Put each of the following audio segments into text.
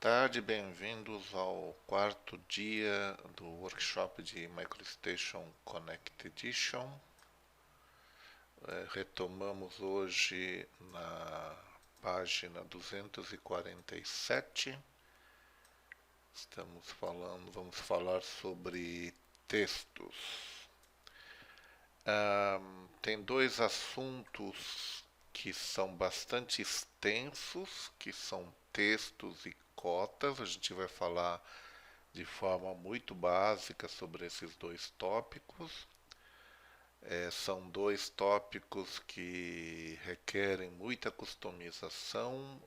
tarde, bem-vindos ao quarto dia do workshop de MicroStation Connect Edition. Retomamos hoje na página 247. Vamos falar sobre textos. Tem dois assuntos que são bastante extensos, que são textos e cotas. A gente vai falar de forma muito básica sobre esses dois tópicos. São dois tópicos que requerem muita customização.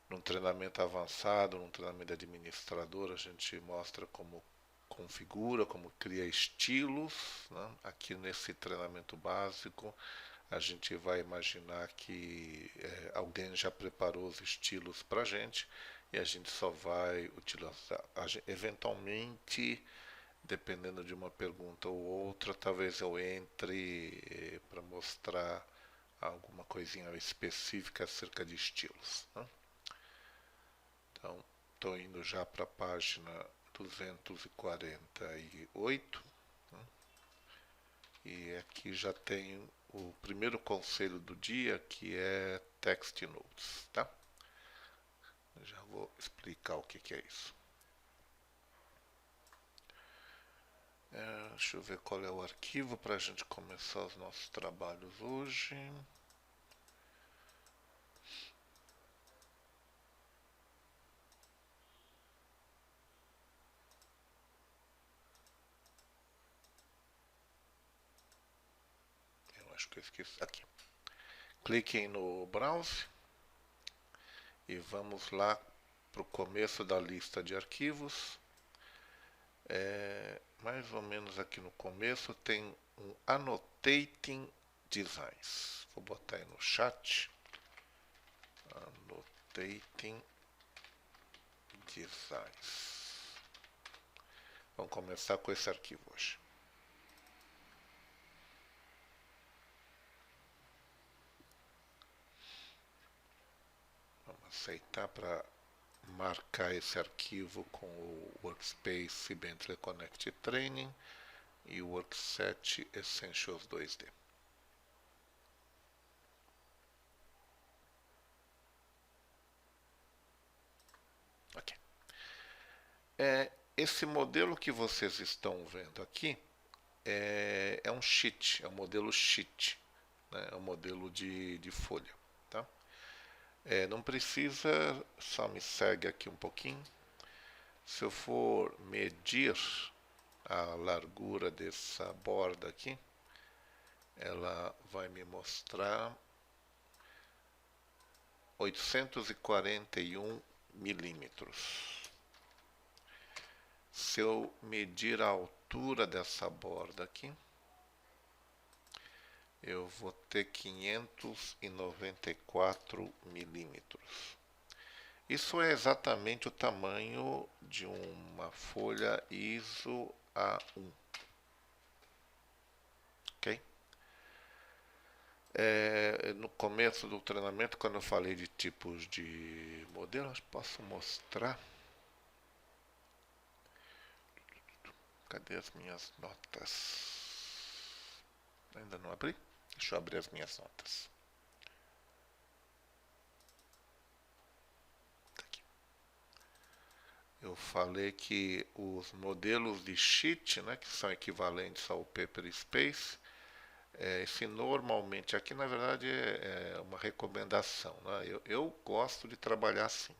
Num treinamento avançado, num treinamento de administrador, a gente mostra como configura, como cria estilos, né? Aqui nesse treinamento básico, a gente vai imaginar que alguém já preparou os estilos para a gente e a gente só vai utilizar. Eventualmente, dependendo de uma pergunta ou outra, talvez eu entre para mostrar alguma coisinha específica acerca de estilos, né? Então, estou indo já para a página 248, né? E aqui já tem o primeiro conselho do dia, que é Text Notes, tá? Eu já vou explicar o que é isso. Deixa eu ver qual é o arquivo para a gente começar os nossos trabalhos hoje. Eu acho que eu esqueci. Aqui. Cliquem no Browse e vamos lá para o começo da lista de arquivos. Mais ou menos aqui no começo tem um Annotating Designs. Vou botar aí no chat. Annotating Designs. Vamos começar com esse arquivo hoje. Vamos aceitar para marcar esse arquivo com o Workspace Bentley Connect Training e o Workset Essentials 2D. Ok. Esse modelo que vocês estão vendo aqui é um sheet, é um modelo sheet, né? É um modelo de folha, tá? Não precisa, só me segue aqui um pouquinho. Se eu for medir a largura dessa borda aqui, ela vai me mostrar 841 milímetros. Se eu medir a altura dessa borda aqui, eu vou ter 594 milímetros. Isso é exatamente o tamanho de uma folha ISO A1. Ok? No começo do treinamento, quando eu falei de tipos de modelos, posso mostrar. Cadê as minhas notas? Ainda não abri? Deixa eu abrir as minhas notas. Tá aqui. Eu falei que os modelos de sheet, né, que são equivalentes ao Paper Space, esse normalmente, aqui na verdade é uma recomendação, né? Eu gosto de trabalhar assim.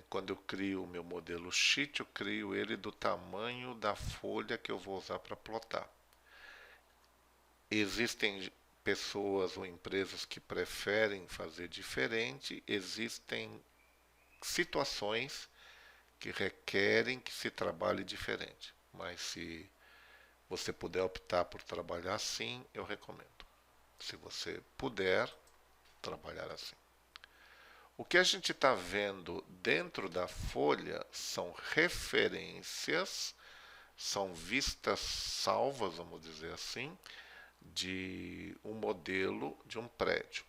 Quando eu crio o meu modelo sheet, eu crio ele do tamanho da folha que eu vou usar para plotar. Existem pessoas ou empresas que preferem fazer diferente, existem situações que requerem que se trabalhe diferente. Mas se você puder optar por trabalhar assim, eu recomendo. Se você puder trabalhar assim. O que a gente está vendo dentro da folha são referências, são vistas salvas, vamos dizer assim, de um modelo de um prédio.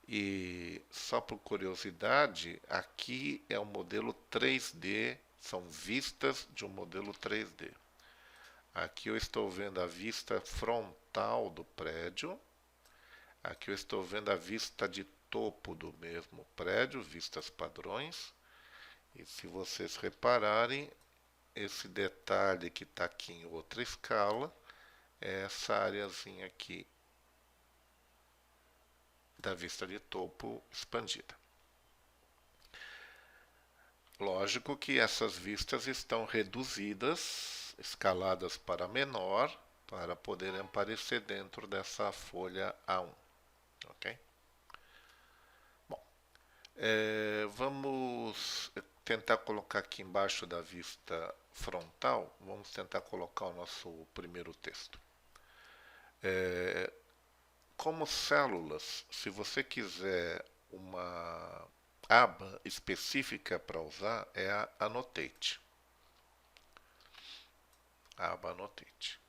E só por curiosidade, aqui é um modelo 3D, são vistas de um modelo 3D. Aqui eu estou vendo a vista frontal do prédio. Aqui eu estou vendo a vista de topo do mesmo prédio, vistas padrões. E se vocês repararem, esse detalhe que está aqui em outra escala é essa areazinha aqui da vista de topo expandida. Lógico que essas vistas estão reduzidas, escaladas para menor, para poderem aparecer dentro dessa folha A1. Ok? Bom, vamos tentar colocar aqui embaixo da vista frontal, vamos tentar colocar o nosso primeiro texto. Como células, se você quiser uma aba específica para usar, é a Annotate. A aba Annotate.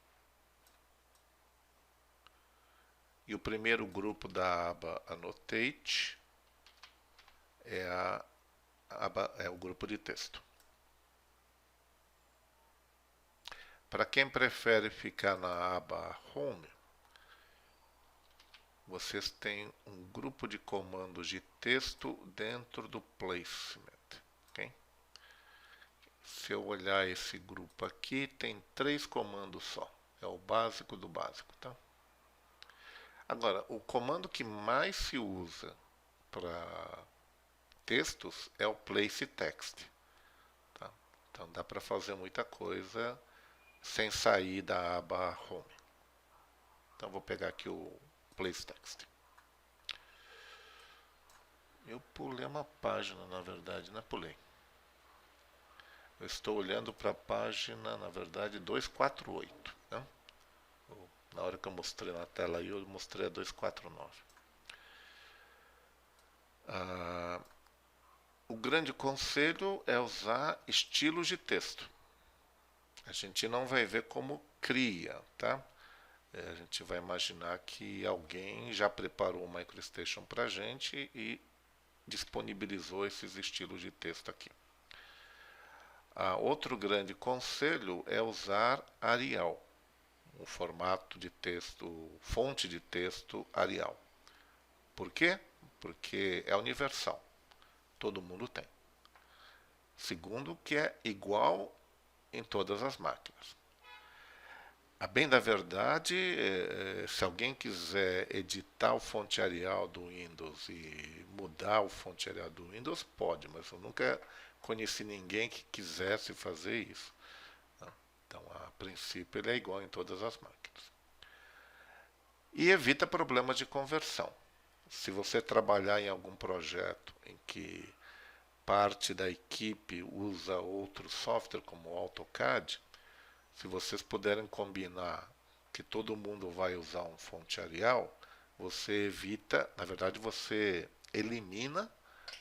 E o primeiro grupo da aba Annotate é o grupo de texto. Para quem prefere ficar na aba Home, vocês têm um grupo de comandos de texto dentro do Placement. Okay? Se eu olhar esse grupo aqui, tem 3 comandos só. É o básico do básico. Tá? Agora, o comando que mais se usa para textos é o Place Text. Tá? Então dá para fazer muita coisa sem sair da aba Home. Então vou pegar aqui o Place Text. Eu pulei uma página, na verdade, não pulei. Eu estou olhando para a página, na verdade, 248. Né? Na hora que eu mostrei na tela aí, eu mostrei a 249. O grande conselho é usar estilos de texto. A gente não vai ver como cria, tá? A gente vai imaginar que alguém já preparou o MicroStation para a gente e disponibilizou esses estilos de texto aqui. Outro grande conselho é usar Arial, um formato de texto, fonte de texto Arial. Por quê? Porque é universal, todo mundo tem. Segundo, que é igual em todas as máquinas. A bem da verdade, se alguém quiser editar o fonte Arial do Windows e mudar o fonte Arial do Windows, pode, mas eu nunca conheci ninguém que quisesse fazer isso. Então, a princípio, ele é igual em todas as máquinas. E evita problemas de conversão. Se você trabalhar em algum projeto em que parte da equipe usa outro software como o AutoCAD, se vocês puderem combinar que todo mundo vai usar um fonte Arial, você evita, na verdade você elimina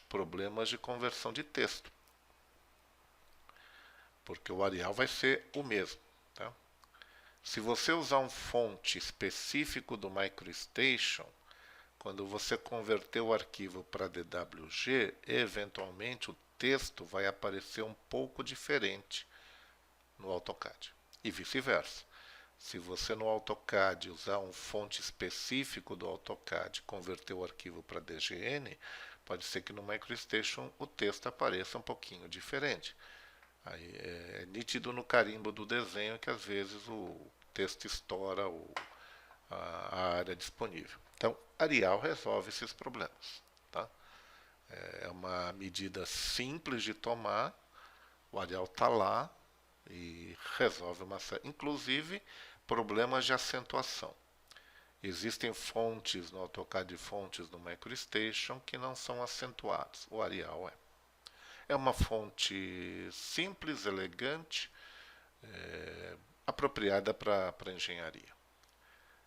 problemas de conversão de texto. Porque o Arial vai ser o mesmo. Tá? Se você usar um fonte específico do MicroStation, quando você converter o arquivo para DWG, eventualmente o texto vai aparecer um pouco diferente no AutoCAD. E vice-versa. Se você no AutoCAD usar um fonte específico do AutoCAD e converter o arquivo para DGN, pode ser que no MicroStation o texto apareça um pouquinho diferente. Aí é nítido no carimbo do desenho que às vezes o texto estoura a área disponível. Então, Arial resolve esses problemas. Tá? É uma medida simples de tomar, o Arial está lá, e resolve uma série, inclusive problemas de acentuação. Existem fontes no AutoCAD, fontes no MicroStation que não são acentuadas. O Arial é. É uma fonte simples, elegante, apropriada para engenharia.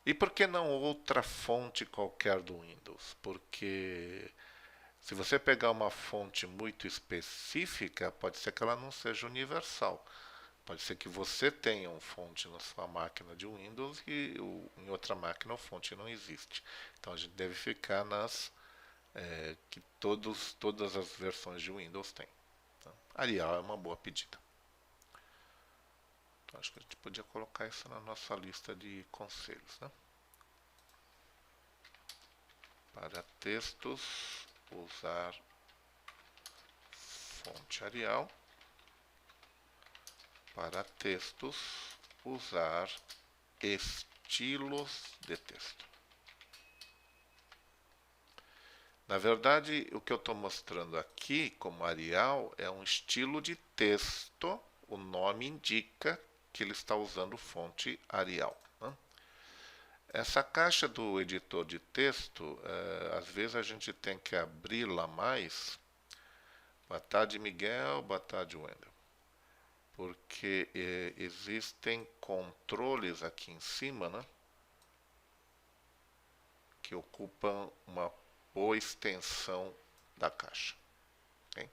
E por que não outra fonte qualquer do Windows? Porque se você pegar uma fonte muito específica, pode ser que ela não seja universal. Pode ser que você tenha uma fonte na sua máquina de Windows e em outra máquina a fonte não existe. Então a gente deve ficar nas que todas as versões de Windows têm. Tá? Arial é uma boa pedida. Então, acho que a gente podia colocar isso na nossa lista de conselhos. Né? Para textos, usar fonte Arial. Para textos, usar estilos de texto. Na verdade, o que eu estou mostrando aqui como Arial é um estilo de texto. O nome indica que ele está usando fonte Arial. Né? Essa caixa do editor de texto, às vezes a gente tem que abri-la mais. Boa tarde, Miguel. Boa tarde, Wendel. Porque existem controles aqui em cima, né? Que ocupam uma boa extensão da caixa. Okay?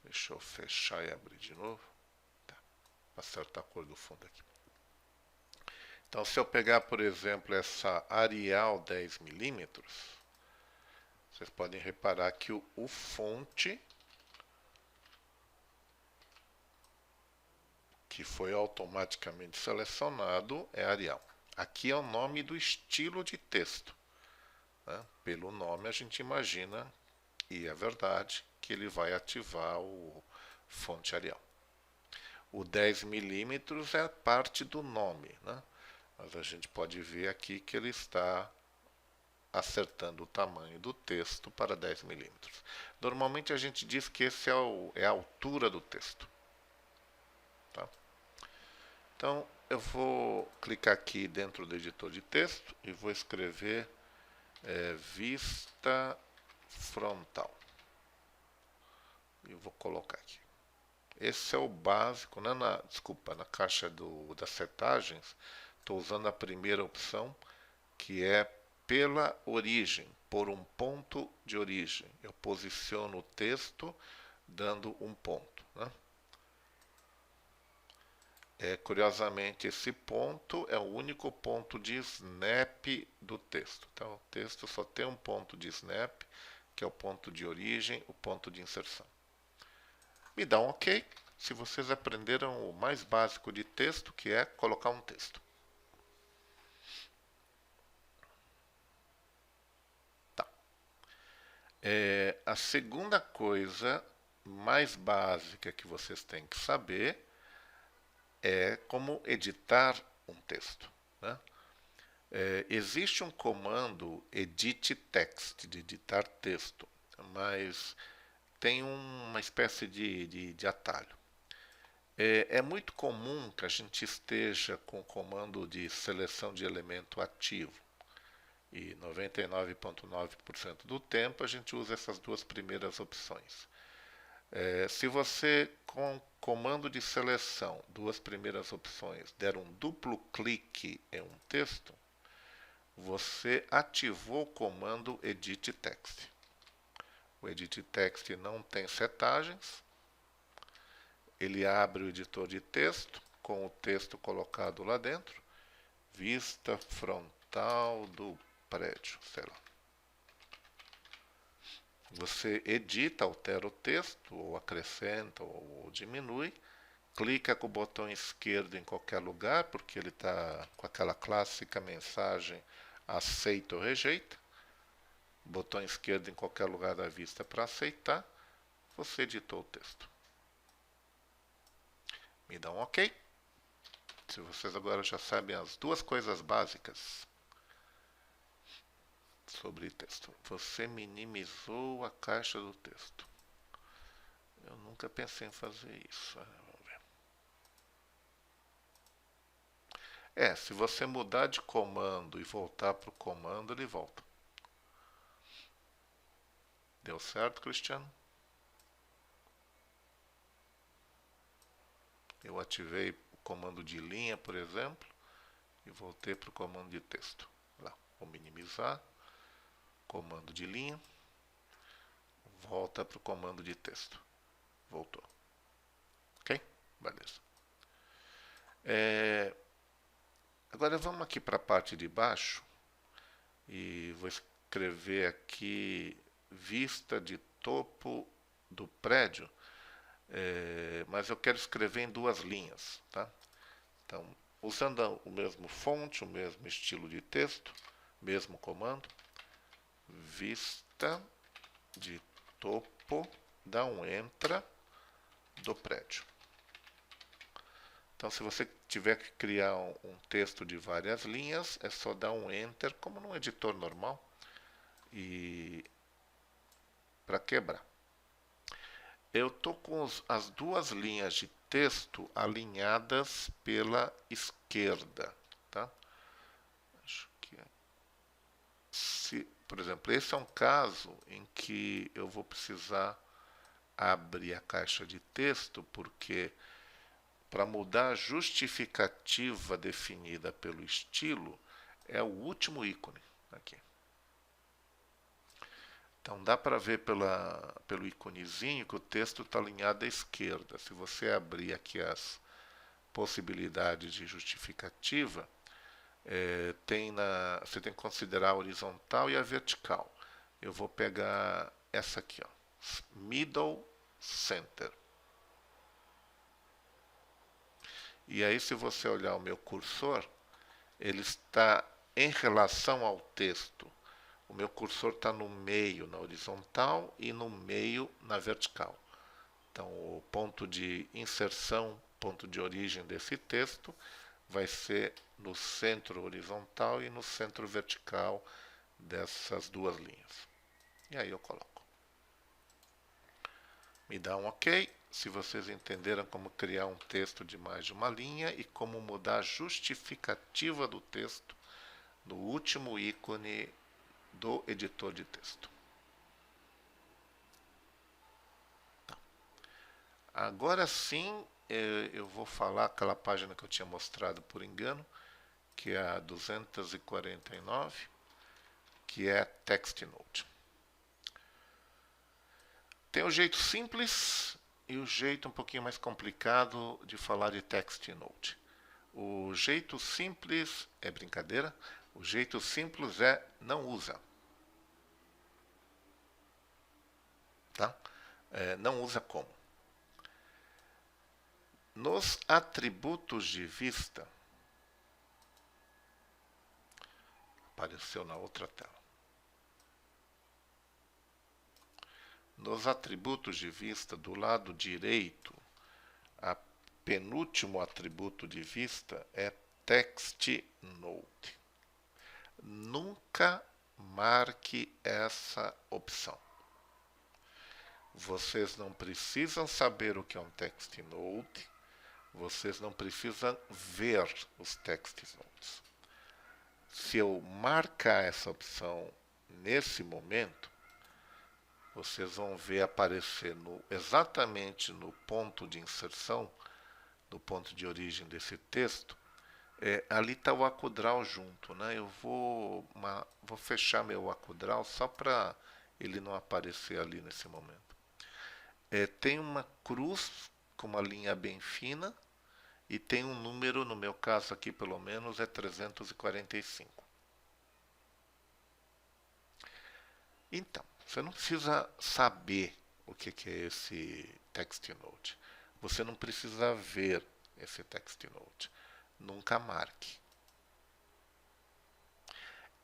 Deixa eu fechar e abrir de novo. Tá. Para acertar a cor do fundo aqui. Então, se eu pegar, por exemplo, essa Arial 10mm, vocês podem reparar que o fonte que foi automaticamente selecionado é Arial. Aqui é o nome do estilo de texto. Né? Pelo nome a gente imagina, e é verdade, que ele vai ativar o fonte Arial. O 10mm é parte do nome, né? Mas a gente pode ver aqui que ele está acertando o tamanho do texto para 10mm. Normalmente a gente diz que esse é a altura do texto. Tá? Então eu vou clicar aqui dentro do editor de texto e vou escrever vista frontal. E vou colocar aqui. Esse é o básico, né? Na caixa das setagens, estou usando a primeira opção, que é pela origem, por um ponto de origem. Eu posiciono o texto dando um ponto. Né? Curiosamente, esse ponto é o único ponto de snap do texto. Então, o texto só tem um ponto de snap, que é o ponto de origem, o ponto de inserção. Me dá um OK se vocês aprenderam o mais básico de texto, que é colocar um texto. Tá. A segunda coisa mais básica que vocês têm que saber é como editar um texto. Né? Existe um comando edit text, de editar texto, mas tem uma espécie de atalho. É muito comum que a gente esteja com o comando de seleção de elemento ativo. E 99,9% do tempo a gente usa essas duas primeiras opções. Se você, com comando de seleção, duas primeiras opções, der um duplo clique em um texto, você ativou o comando Edit Text. O Edit Text não tem setagens. Ele abre o editor de texto, com o texto colocado lá dentro. Vista frontal do prédio, sei lá. Você edita, altera o texto, ou acrescenta, ou diminui. Clica com o botão esquerdo em qualquer lugar, porque ele está com aquela clássica mensagem aceita ou rejeita. Botão esquerdo em qualquer lugar da vista para aceitar. Você editou o texto. Me dá um OK. Se vocês agora já sabem as duas coisas básicas sobre texto. Você minimizou a caixa do texto. Eu nunca pensei em fazer isso. Vamos ver. Se você mudar de comando e voltar para o comando, ele volta. Deu certo, Cristiano? Eu ativei o comando de linha, por exemplo, e voltei para o comando de texto. Lá, vou minimizar. Comando de linha. Volta para o comando de texto. Voltou. Ok? Beleza. Agora vamos aqui para a parte de baixo e vou escrever aqui vista de topo do prédio, mas eu quero escrever em duas linhas, tá? Então, usando o mesmo fonte, o mesmo estilo de texto, mesmo comando, vista de topo, dá um Enter, do prédio. Então, se você tiver que criar um texto de várias linhas, é só dar um Enter, como num editor normal, e para quebrar. Eu estou com as duas linhas de texto alinhadas pela esquerda, tá? Acho que por exemplo, esse é um caso em que eu vou precisar abrir a caixa de texto, porque para mudar a justificativa definida pelo estilo, é o último ícone aqui. Então dá para ver pelo íconezinho que o texto está alinhado à esquerda. Se você abrir aqui as possibilidades de justificativa, você tem que considerar a horizontal e a vertical. Eu vou pegar essa aqui, ó, Middle Center. E aí, se você olhar o meu cursor, ele está em relação ao texto. O meu cursor está no meio na horizontal e no meio na vertical. Então, o ponto de inserção, ponto de origem desse texto, vai ser no centro horizontal e no centro vertical dessas duas linhas. E aí eu coloco. Me dá um OK. Se vocês entenderam como criar um texto de mais de uma linha e como mudar a justificativa do texto no último ícone do editor de texto. Tá. Agora sim, eu vou falar aquela página que eu tinha mostrado por engano, que é a 249, que é TextNote. Tem o jeito simples e o jeito um pouquinho mais complicado de falar de TextNote. O jeito simples é brincadeira, o jeito simples é não usa. Tá? Não usa como? Nos atributos de vista, apareceu na outra tela. Nos atributos de vista, do lado direito, a penúltimo atributo de vista é TextNote. Nunca marque essa opção. Vocês não precisam saber o que é um TextNote, vocês não precisam ver os TextNotes. Se eu marcar essa opção nesse momento, vocês vão ver aparecer exatamente no ponto de inserção, no ponto de origem desse texto, ali está o AcuDraw junto, né? Eu vou fechar meu AcuDraw só para ele não aparecer ali nesse momento. Tem uma cruz com uma linha bem fina e tem um número, no meu caso aqui pelo menos, é 345. Então, você não precisa saber o que é esse TextNote. Você não precisa ver esse TextNote. Nunca marque.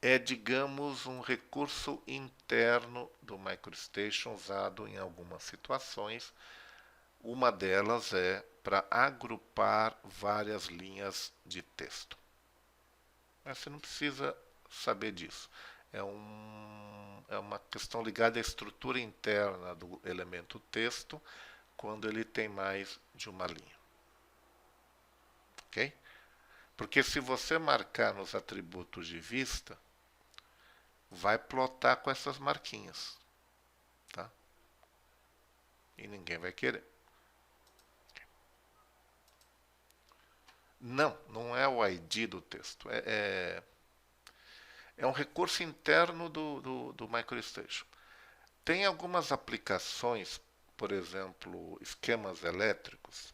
É, digamos, um recurso interno do MicroStation usado em algumas situações. Uma delas é para agrupar várias linhas de texto. Mas você não precisa saber disso. É uma questão ligada à estrutura interna do elemento texto, quando ele tem mais de uma linha. Ok? Porque se você marcar nos atributos de vista, vai plotar com essas marquinhas. Tá? E ninguém vai querer. Não é o ID do texto. É um recurso interno do MicroStation. Tem algumas aplicações, por exemplo, esquemas elétricos,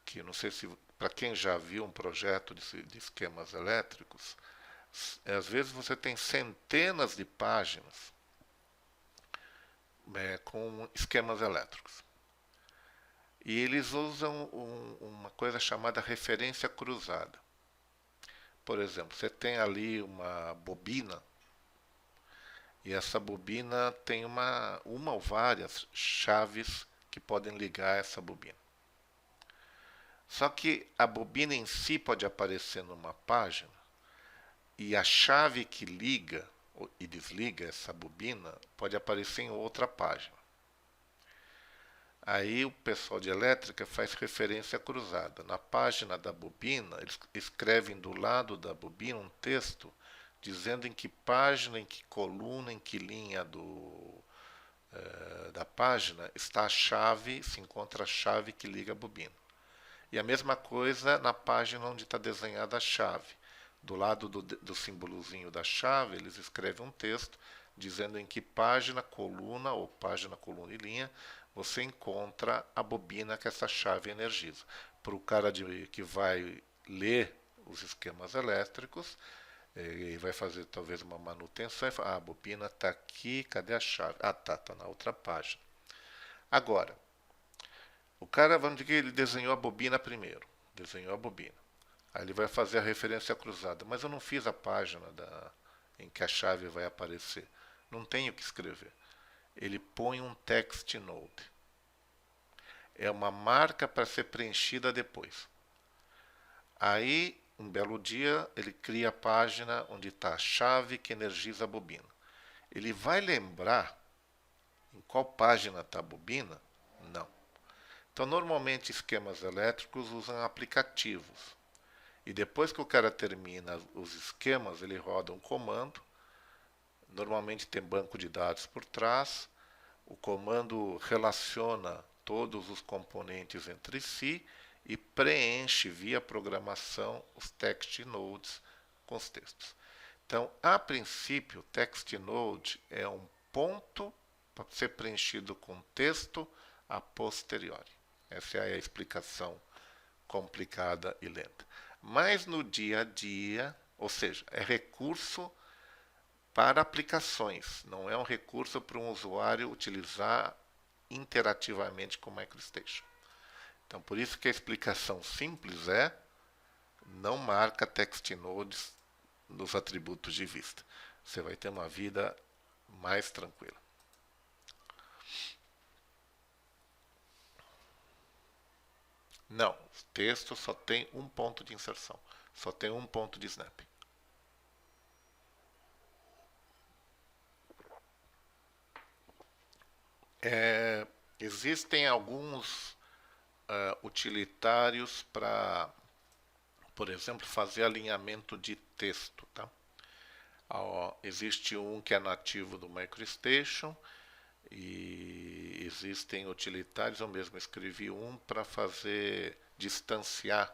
que não sei se, para quem já viu um projeto de esquemas elétricos, Às vezes você tem centenas de páginas com esquemas elétricos. E eles usam uma coisa chamada referência cruzada. Por exemplo, você tem ali uma bobina, e essa bobina tem uma ou várias chaves que podem ligar essa bobina. Só que a bobina em si pode aparecer numa página, e a chave que liga e desliga essa bobina pode aparecer em outra página. Aí o pessoal de elétrica faz referência cruzada. Na página da bobina, eles escrevem do lado da bobina um texto dizendo em que página, em que coluna, em que linha da página está a chave, se encontra a chave que liga a bobina. E a mesma coisa na página onde está desenhada a chave. Do lado do símbolozinho da chave, eles escrevem um texto dizendo em que página, coluna ou página, coluna e linha você encontra a bobina que essa chave energiza. Para o cara que vai ler os esquemas elétricos, e vai fazer talvez uma manutenção e fala, a bobina está aqui, cadê a chave? Ah, tá na outra página. Agora, o cara, vamos dizer que ele desenhou a bobina primeiro, desenhou a bobina. Aí ele vai fazer a referência cruzada, mas eu não fiz a página em que a chave vai aparecer. Não tenho o que escrever. Ele põe um text node. É uma marca para ser preenchida depois. Aí, um belo dia, ele cria a página onde está a chave que energiza a bobina. Ele vai lembrar em qual página está a bobina? Não. Então, normalmente, esquemas elétricos usam aplicativos. E depois que o cara termina os esquemas, ele roda um comando. Normalmente tem banco de dados por trás. O comando relaciona todos os componentes entre si e preenche via programação os text nodes com os textos. Então, a princípio, text node é um ponto para ser preenchido com texto a posteriori. Essa é a explicação complicada e lenta. Mas no dia a dia, ou seja, é recurso para aplicações, não é um recurso para um usuário utilizar interativamente com o MicroStation. Então, por isso que a explicação simples é não marca text nodes nos atributos de vista. Você vai ter uma vida mais tranquila. Não, o texto só tem um ponto de inserção, só tem um ponto de snap. Existem alguns utilitários para, por exemplo, fazer alinhamento de texto. Tá? Existe um que é nativo do MicroStation e existem utilitários, eu mesmo escrevi um para fazer distanciar.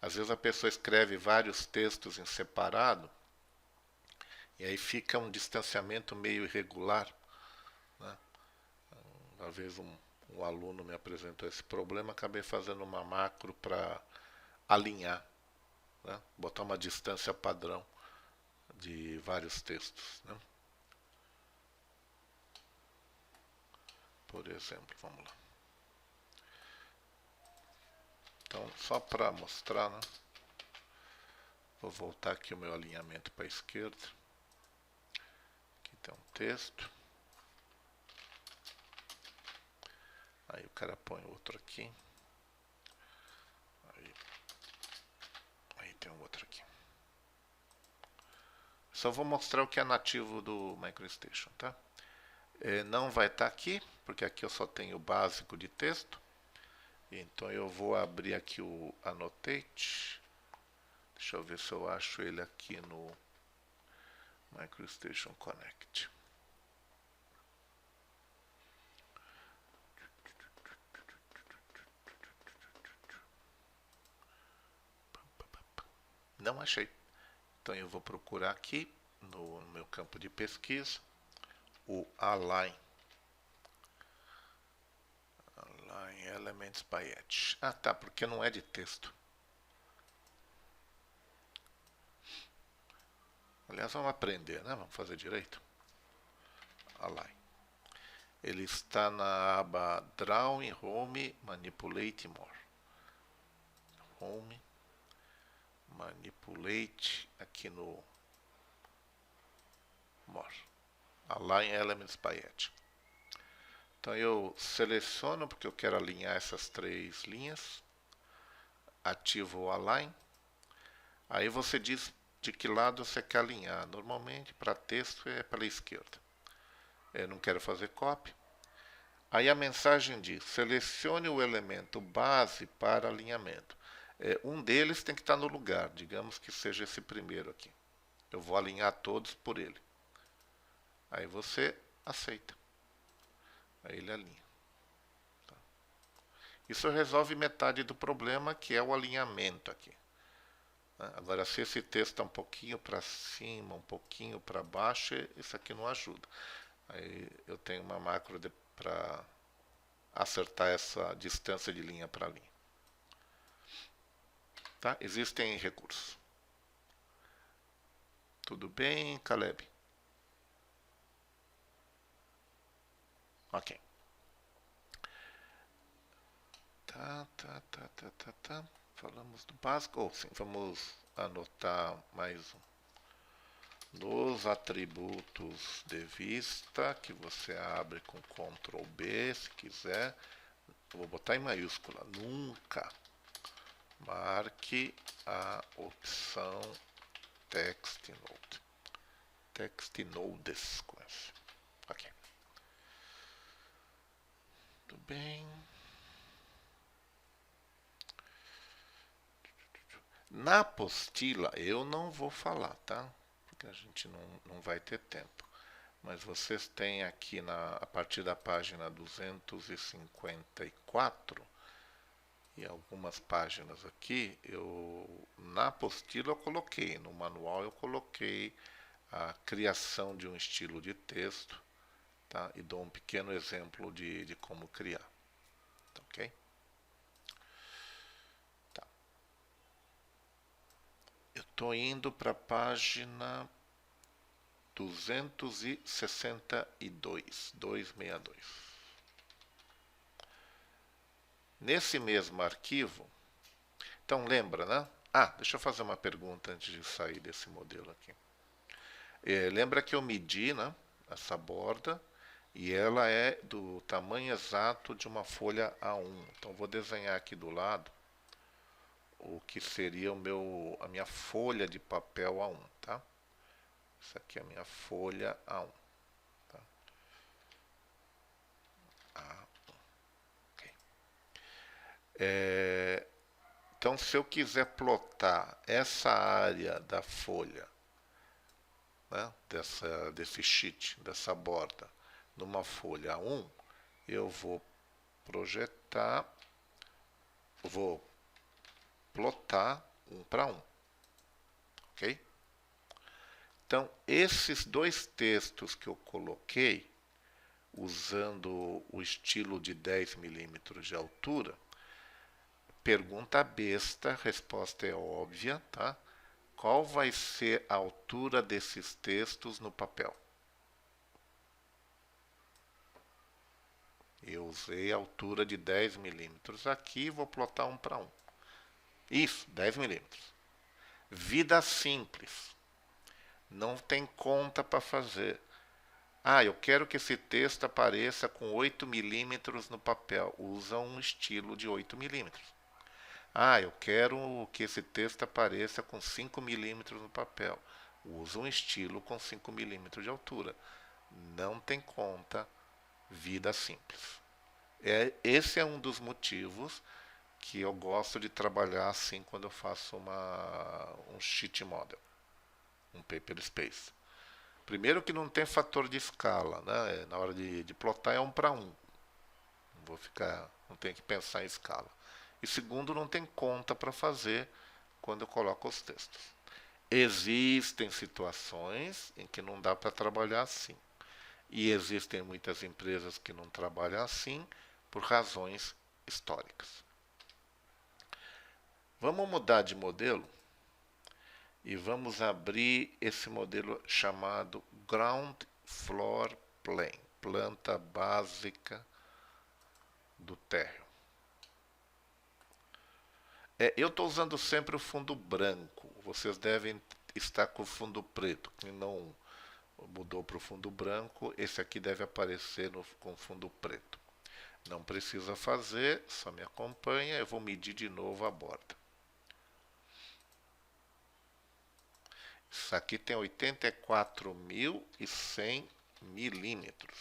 Às vezes a pessoa escreve vários textos em separado e aí fica um distanciamento meio irregular. Né? Uma vez um aluno me apresentou esse problema, acabei fazendo uma macro para alinhar, né? Botar uma distância padrão de vários textos. Né? Por exemplo, vamos lá. Então, só para mostrar, né? Vou voltar aqui o meu alinhamento para a esquerda. Aqui tem um texto. Aí o cara põe outro aqui. Aí tem um outro aqui. Só vou mostrar o que é nativo do MicroStation, tá? Não vai estar aqui, porque aqui eu só tenho o básico de texto. Então eu vou abrir aqui o Annotate. Deixa eu ver se eu acho ele aqui no MicroStation Connect. Não achei. Então eu vou procurar aqui no meu campo de pesquisa o Align. Align Elements by Edge. Ah, tá, porque não é de texto. Aliás, vamos aprender, né? Vamos fazer direito. Align. Ele está na aba Drawing, Home, Manipulate More. Home, Manipulate, aqui no More. Align Elements by Edge. Então eu seleciono, porque eu quero alinhar essas 3 linhas. Ativo o Align. Aí você diz de que lado você quer alinhar. Normalmente, para texto, é pela esquerda. Eu não quero fazer copy. Aí a mensagem diz, selecione o elemento base para alinhamento. Um deles tem que estar no lugar, digamos que seja esse primeiro aqui. Eu vou alinhar todos por ele. Aí você aceita. Aí ele alinha. Tá. Isso resolve metade do problema, que é o alinhamento aqui. Agora, se esse texto está um pouquinho para cima, um pouquinho para baixo, isso aqui não ajuda. Aí eu tenho uma macro para acertar essa distância de linha para linha. Tá? Existem recursos. Tudo bem, Caleb? Ok. Tá. Falamos do básico. Sim, vamos anotar mais um. Nos atributos de vista, que você abre com Ctrl B, se quiser. Eu vou botar em maiúscula. Nunca marque a opção Text Node. Text Nodes. Ok. Tudo bem. Na apostila eu não vou falar, tá? Porque a gente não vai ter tempo. Mas vocês têm aqui a partir da página 254 e algumas páginas aqui, na apostila eu coloquei, no manual eu coloquei a criação de um estilo de texto, tá? E dou um pequeno exemplo de como criar, tá, ok? Eu estou indo para a página 262. Nesse mesmo arquivo, então lembra, né? Deixa eu fazer uma pergunta antes de sair desse modelo aqui. Lembra que eu medi, né, essa borda e ela é do tamanho exato de uma folha A1. Então vou desenhar aqui do lado o que seria a minha folha de papel A1, tá? Essa aqui é a minha folha A1. Tá? A1. Okay. Então, se eu quiser plotar essa área da folha, né, desse sheet, dessa borda, numa folha A1, eu vou projetar, vou plotar 1 para 1. Ok? Então, esses 2 textos que eu coloquei, usando o estilo de 10 milímetros de altura, pergunta besta, resposta é óbvia, tá? Qual vai ser a altura desses textos no papel? Eu usei a altura de 10 milímetros aqui e vou plotar 1 para 1. Isso, 10 milímetros. Vida simples. Não tem conta para fazer. Eu quero que esse texto apareça com 8 milímetros no papel. Usa um estilo de 8 milímetros. Eu quero que esse texto apareça com 5 milímetros no papel. Usa um estilo com 5 milímetros de altura. Não tem conta, vida simples. Esse é um dos motivos que eu gosto de trabalhar assim quando eu faço um sheet model, um paper space. Primeiro que não tem fator de escala, né? Na hora de plotar é 1 para 1. Não tenho que pensar em escala. E segundo, não tem conta para fazer quando eu coloco os textos. Existem situações em que não dá para trabalhar assim. E existem muitas empresas que não trabalham assim por razões históricas. Vamos mudar de modelo e vamos abrir esse modelo chamado Ground Floor Plan, planta básica do térreo. Eu estou usando sempre o fundo branco, vocês devem estar com o fundo preto. Quem não mudou para o fundo branco, esse aqui deve aparecer com fundo preto. Não precisa fazer, só me acompanha, eu vou medir de novo a borda. Isso aqui tem 84.100 milímetros,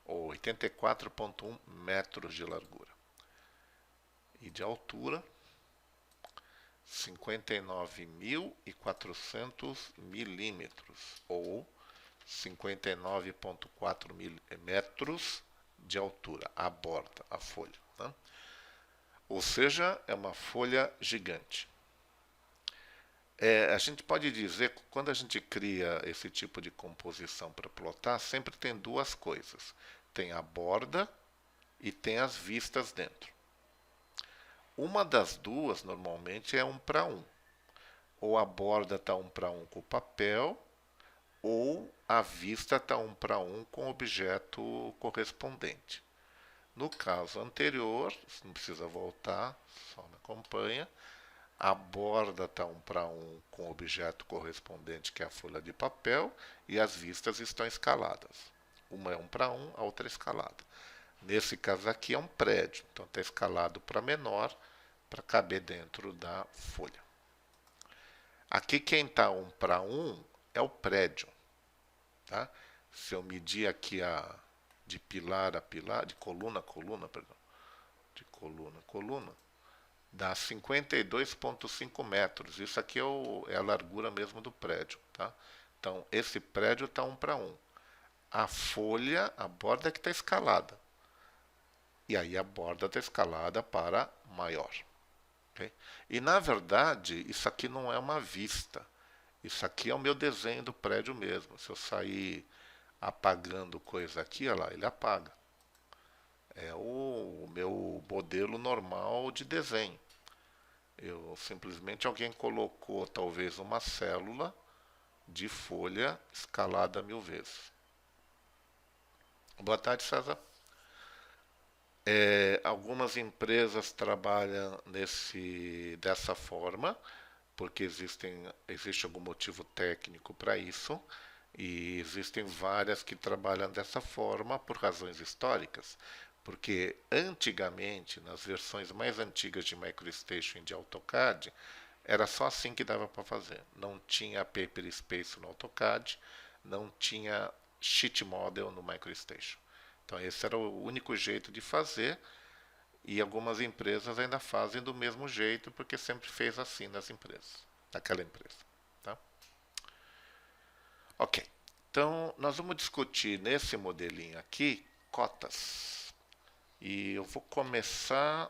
ou 84,1 metros de largura. E de altura, 59.400 milímetros, ou 59,4 metros de altura, a borda, a folha. Né? Ou seja, é uma folha gigante. A gente pode dizer que quando a gente cria esse tipo de composição para plotar, sempre tem duas coisas. Tem a borda e tem as vistas dentro. Uma das duas, normalmente, é 1:1. Ou a borda está 1:1 com o papel, ou a vista está 1:1 com o objeto correspondente. No caso anterior, não precisa voltar, só me acompanha, a borda está 1:1 com o objeto correspondente, que é a folha de papel, e as vistas estão escaladas. Uma é 1:1, a outra é escalada. Nesse caso aqui é um prédio, então está escalado para menor, para caber dentro da folha. Aqui quem está 1:1 é o prédio. Tá? Se eu medir aqui de pilar a pilar, de coluna a coluna, perdão, de coluna a coluna, dá 52,5 metros. Isso aqui é a largura mesmo do prédio. Tá? Então, esse prédio está 1:1. A folha, a borda que está escalada. E aí a borda está escalada para maior. Okay? E na verdade, isso aqui não é uma vista. Isso aqui é o meu desenho do prédio mesmo. Se eu sair apagando coisa aqui, olha lá, ele apaga. É o meu modelo normal de desenho. Simplesmente alguém colocou talvez uma célula de folha escalada 1000 vezes. Boa tarde, César. Algumas empresas trabalham dessa forma, porque existe algum motivo técnico para isso, e existem várias que trabalham dessa forma por razões históricas. Porque antigamente, nas versões mais antigas de MicroStation e de AutoCAD, era só assim que dava para fazer. Não tinha Paper Space no AutoCAD, não tinha Sheet Model no MicroStation. Então esse era o único jeito de fazer, e algumas empresas ainda fazem do mesmo jeito, porque sempre fez assim naquela empresa. Tá? Ok, então nós vamos discutir nesse modelinho aqui cotas. E eu vou começar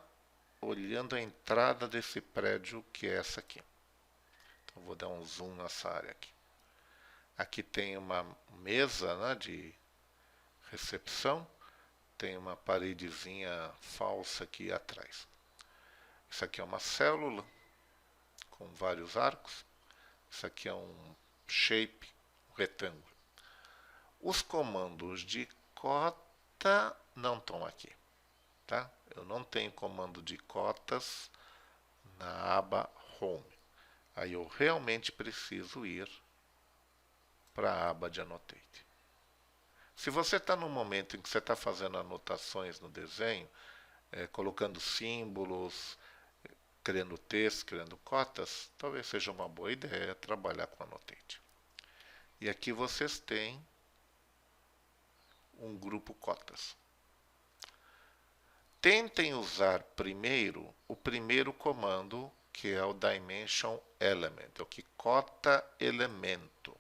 olhando a entrada desse prédio, que é essa aqui. Então vou dar um zoom nessa área aqui. Aqui tem uma mesa, né, de recepção, tem uma paredezinha falsa aqui atrás. Isso aqui é uma célula com vários arcos. Isso aqui é um shape, um retângulo. Os comandos de cota não estão aqui. Tá? Eu não tenho comando de cotas na aba Home. Aí eu realmente preciso ir para a aba de Annotate. Se você está no momento em que você está fazendo anotações no desenho, colocando símbolos, criando texto, criando cotas, talvez seja uma boa ideia trabalhar com Annotate. E aqui vocês têm um grupo cotas. Tentem usar primeiro o primeiro comando, que é o Dimension Element, é o que cota elemento.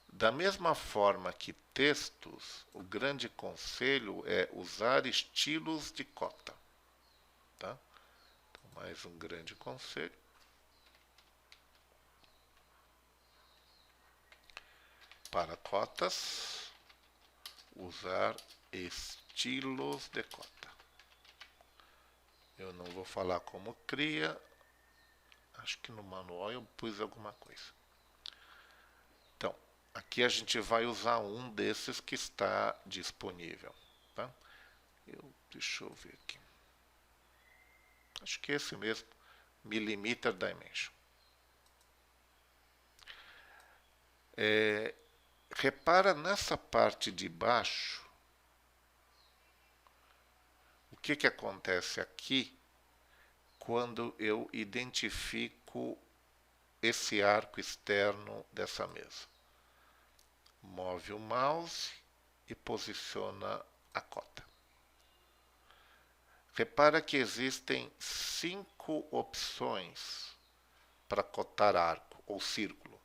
Da mesma forma que textos, o grande conselho é usar estilos de cota. Tá? Então, mais um grande conselho. Para cotas, usar estilos de cota. Eu não vou falar como cria. Acho que no manual eu pus alguma coisa. Então, aqui a gente vai usar um desses que está disponível. Tá? Deixa eu ver aqui. Acho que é esse mesmo. Millimeter Dimension. Repara nessa parte de baixo. O que acontece aqui quando eu identifico esse arco externo dessa mesa? Move o mouse e posiciona a cota. Repara que existem 5 opções para cotar arco ou círculo.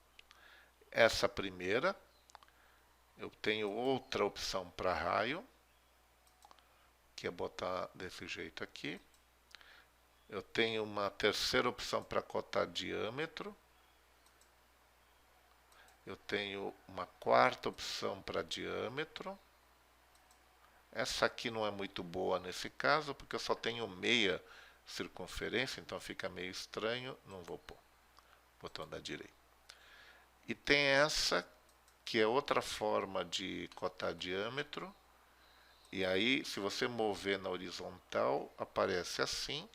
Essa primeira, eu tenho outra opção para raio, que é botar desse jeito aqui. Eu tenho uma terceira opção para cotar diâmetro. Eu tenho uma quarta opção para diâmetro. Essa aqui não é muito boa nesse caso, porque eu só tenho meia circunferência, então fica meio estranho, não vou pôr. Botão da direita. E tem essa, que é outra forma de cotar diâmetro. E aí, se você mover na horizontal, aparece assim.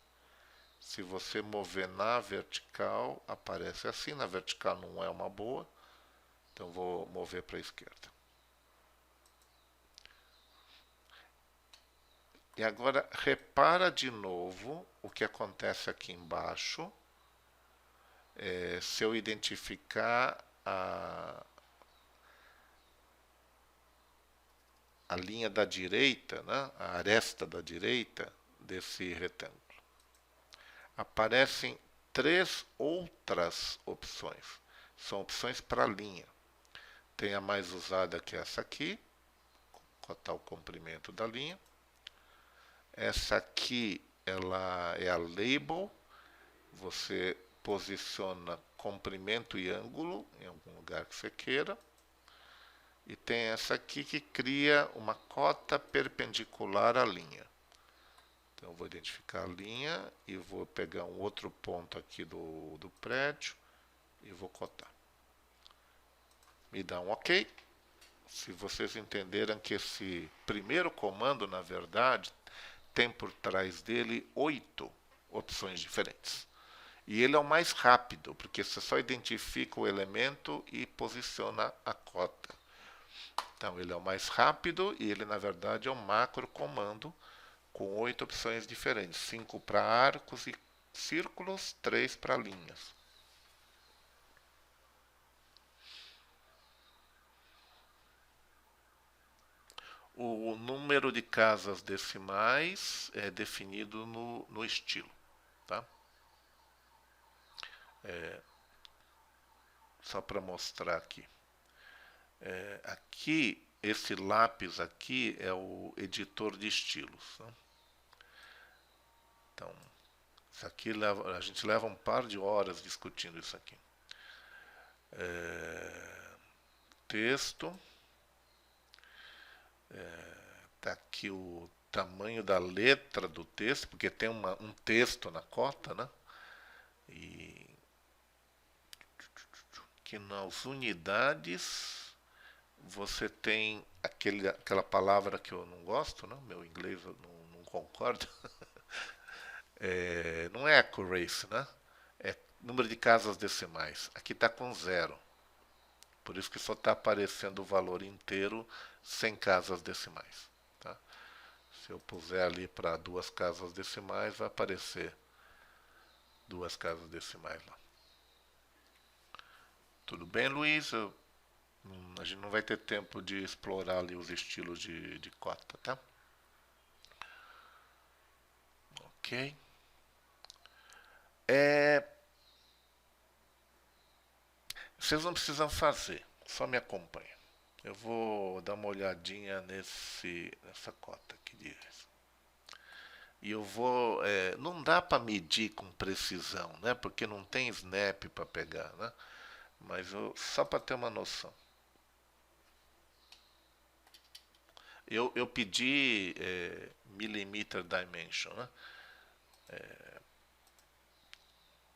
Se você mover na vertical, aparece assim. Na vertical não é uma boa, então vou mover para a esquerda. E agora repara de novo o que acontece aqui embaixo. Se eu identificar a linha da direita, né, a aresta da direita desse retângulo, aparecem 3 outras opções. São opções para linha. Tem a mais usada, que é essa aqui, cotar o comprimento da linha. Essa aqui, ela é a label. Você posiciona comprimento e ângulo em algum lugar que você queira. E tem essa aqui que cria uma cota perpendicular à linha. Então eu vou identificar a linha e vou pegar um outro ponto aqui do prédio e vou cotar. Me dá um OK. Se vocês entenderam que esse primeiro comando, na verdade, tem por trás dele 8 opções diferentes. E ele é o mais rápido, porque você só identifica o elemento e posiciona a cota. Então, ele é o mais rápido e ele, na verdade, é um macro comando com 8 opções diferentes. 5 para arcos e círculos, 3 para linhas. O número de casas decimais é definido no estilo. Tá? Só para mostrar aqui. Aqui, esse lápis aqui é o editor de estilos. Né? Então, isso aqui a gente leva um par de horas discutindo isso aqui. Texto. Tá aqui o tamanho da letra do texto, porque tem um texto na cota, né? E que nas unidades você tem aquela palavra que eu não gosto, né? Meu inglês eu não concordo. Não é accuracy, né? É número de casas decimais. Aqui está com 0. Por isso que só está aparecendo o valor inteiro sem casas decimais. Tá? Se eu puser ali para 2 casas decimais, vai aparecer 2 casas decimais lá. Tudo bem, Luiz? A gente não vai ter tempo de explorar ali os estilos de cota, tá? Ok. Vocês não precisam fazer, só me acompanhem. Eu vou dar uma olhadinha nessa cota aqui de e eu vou. Não dá para medir com precisão, né? Porque não tem snap para pegar, né? Mas só para ter uma noção. Eu pedi millimeter dimension, né?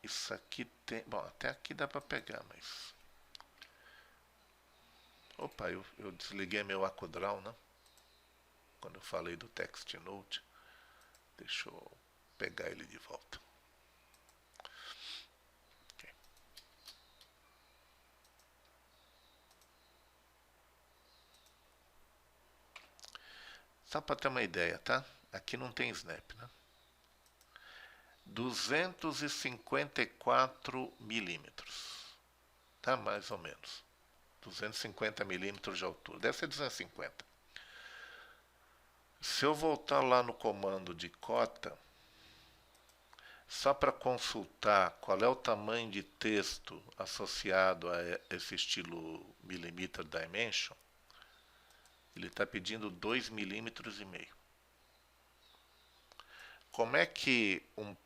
isso aqui tem... Bom, até aqui dá para pegar, mas... Opa, eu desliguei meu AcuDraw, né? Quando eu falei do TextNote. Deixa eu pegar ele de volta. Okay. Só para ter uma ideia, tá? Aqui não tem snap, né? 254 milímetros, tá? Mais ou menos. 250 milímetros de altura. Deve ser 250. Se eu voltar lá no comando de cota, só para consultar qual é o tamanho de texto associado a esse estilo Millimeter Dimension, ele está pedindo 2,5 milímetros. Como é que um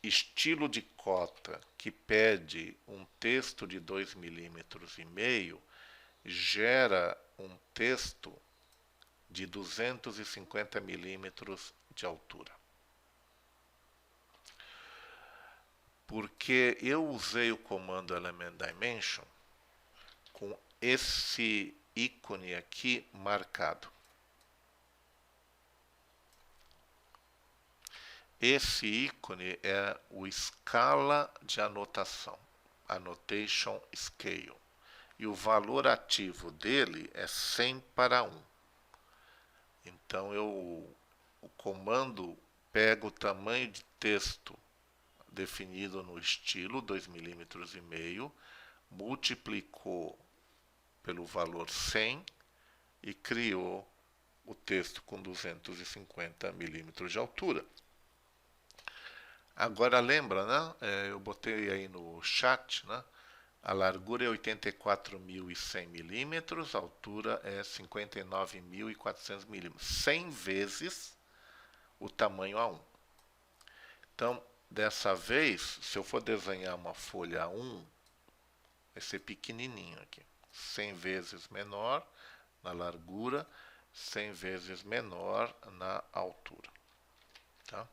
estilo de cota que pede um texto de 2,5 milímetros gera um texto de 250 milímetros de altura? Porque eu usei o comando Element Dimension com esse ícone aqui marcado. Esse ícone é o escala de anotação, Annotation Scale. E o valor ativo dele é 100:1. Então o comando pega o tamanho de texto definido no estilo 2,5 milímetros, multiplicou pelo valor 100 e criou o texto com 250 milímetros de altura. Agora lembra, né? Eu botei aí no chat, né? A largura é 84.100 milímetros, a altura é 59.400 milímetros, 100 vezes o tamanho A1. Então, dessa vez, se eu for desenhar uma folha A1, vai ser pequenininho aqui, 100 vezes menor na largura, 100 vezes menor na altura, tá?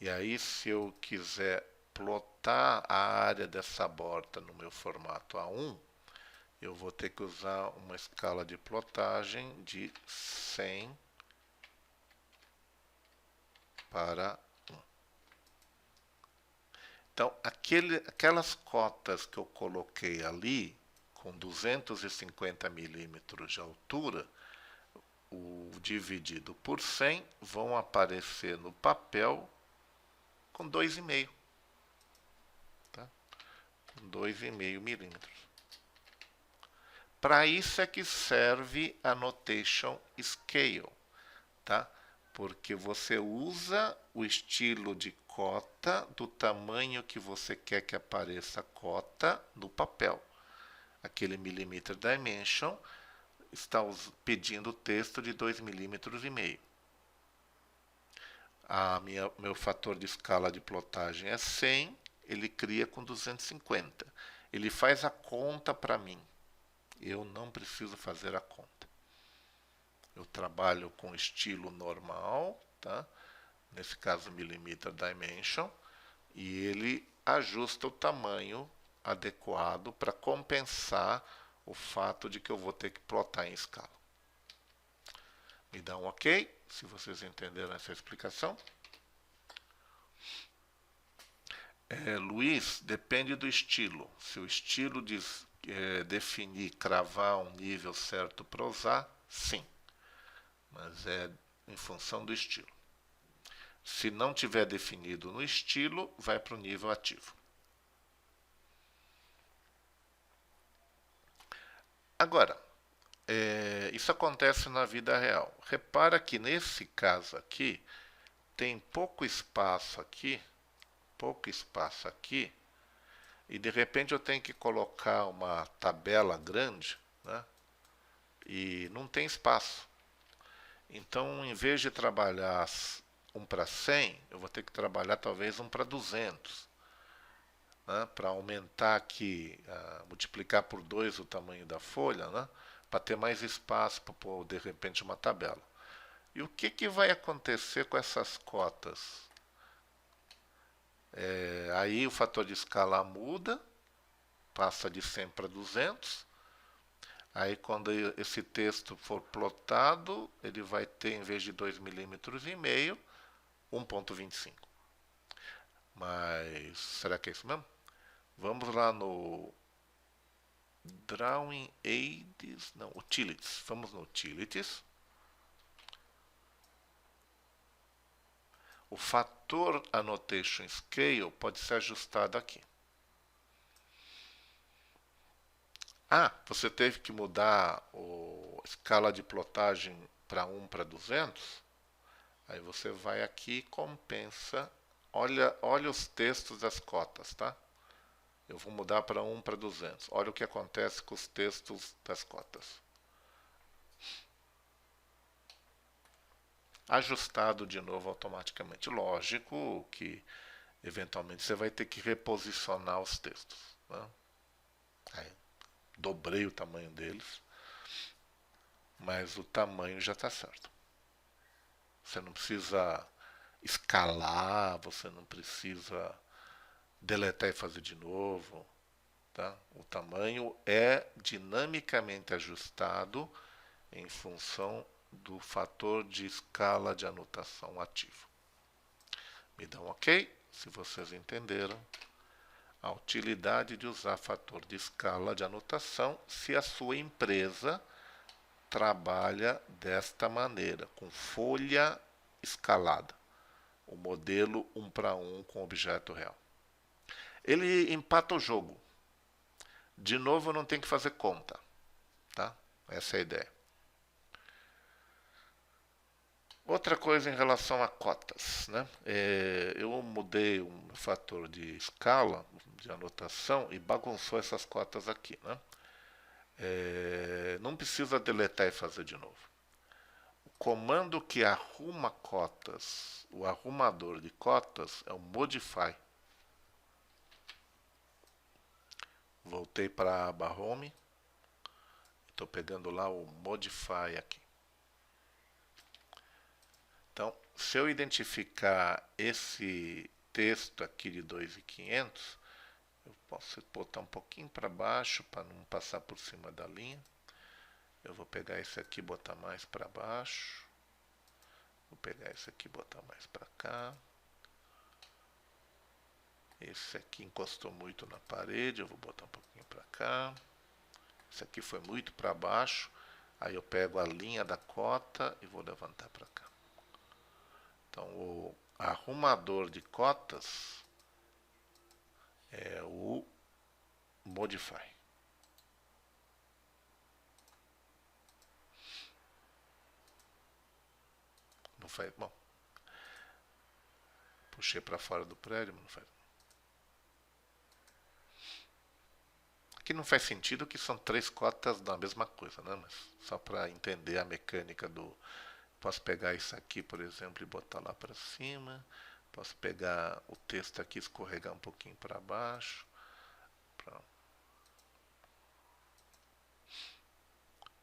E aí, se eu quiser plotar a área dessa borda no meu formato A1, eu vou ter que usar uma escala de plotagem de 100:1. Então, aquelas cotas que eu coloquei ali, com 250 milímetros de altura, o dividido por 100, vão aparecer no papel com 2,5. Tá? Com 2,5 milímetros. Para isso é que serve a Annotation Scale, tá? Porque você usa o estilo de cota do tamanho que você quer que apareça a cota no papel. Aquele Millimeter Dimension está pedindo texto de 2,5 milímetros. Meu fator de escala de plotagem é 100, ele cria com 250. Ele faz a conta para mim. Eu não preciso fazer a conta. Eu trabalho com estilo normal, tá? Nesse caso Millimeter Dimension, e ele ajusta o tamanho adequado para compensar o fato de que eu vou ter que plotar em escala. Me dá um ok, se vocês entenderam essa explicação. Luiz, depende do estilo. Se o estilo definir, cravar um nível certo para usar, sim. Mas é em função do estilo. Se não tiver definido no estilo, vai para o nível ativo. Agora, isso acontece na vida real. Repara que nesse caso aqui, tem pouco espaço aqui, e de repente eu tenho que colocar uma tabela grande, né? E não tem espaço. Então, em vez de trabalhar 1:100, eu vou ter que trabalhar talvez 1:200, né? Para aumentar aqui, multiplicar por 2 o tamanho da folha, né? Para ter mais espaço para pôr, de repente, uma tabela. E o que vai acontecer com essas cotas? Aí o fator de escala muda, passa de 100 para 200. Aí quando esse texto for plotado, ele vai ter, em vez de 2,5 mm, 1,25. Mas será que é isso mesmo? Vamos lá no Drawing Aids, não, Utilities. Vamos no Utilities. O fator Annotation Scale pode ser ajustado aqui. Ah, você teve que mudar a escala de plotagem para 1 para 200? Aí você vai aqui e compensa. Olha os textos das cotas, tá? Eu vou mudar para 1 para 200. Olha o que acontece com os textos das cotas. Ajustado de novo automaticamente. Lógico que eventualmente você vai ter que reposicionar os textos, né? Aí, dobrei o tamanho deles, mas o tamanho já está certo. Você não precisa escalar, você não precisa deletar e fazer de novo, tá? O tamanho é dinamicamente ajustado em função do fator de escala de anotação ativo. Me dá um ok, se vocês entenderam a utilidade de usar fator de escala de anotação se a sua empresa trabalha desta maneira, com folha escalada, o modelo 1 para 1 com objeto real. Ele empata o jogo. De novo, não tem que fazer conta, tá? Essa é a ideia. Outra coisa em relação a cotas, né? Eu mudei um fator de escala, de anotação, e bagunçou essas cotas aqui, né? Não precisa deletar e fazer de novo. O comando que arruma cotas, o arrumador de cotas, é o modify. Voltei para a aba home. Estou pegando lá o modify aqui. Então, se eu identificar esse texto aqui de 2.500, eu posso botar um pouquinho para baixo para não passar por cima da linha. Eu vou pegar esse aqui e botar mais para baixo. Vou pegar esse aqui e botar mais para cá. Esse aqui encostou muito na parede, eu vou botar um pouquinho para cá. Esse aqui foi muito para baixo. Aí eu pego a linha da cota e vou levantar para cá. Então, o arrumador de cotas é o modify. Não faz, bom. Puxei para fora do prédio, mas não faz. Aqui não faz sentido que são 3 cotas da mesma coisa, né? Mas só para entender a mecânica do... Posso pegar isso aqui, por exemplo, e botar lá para cima. Posso pegar o texto aqui e escorregar um pouquinho para baixo. Pronto.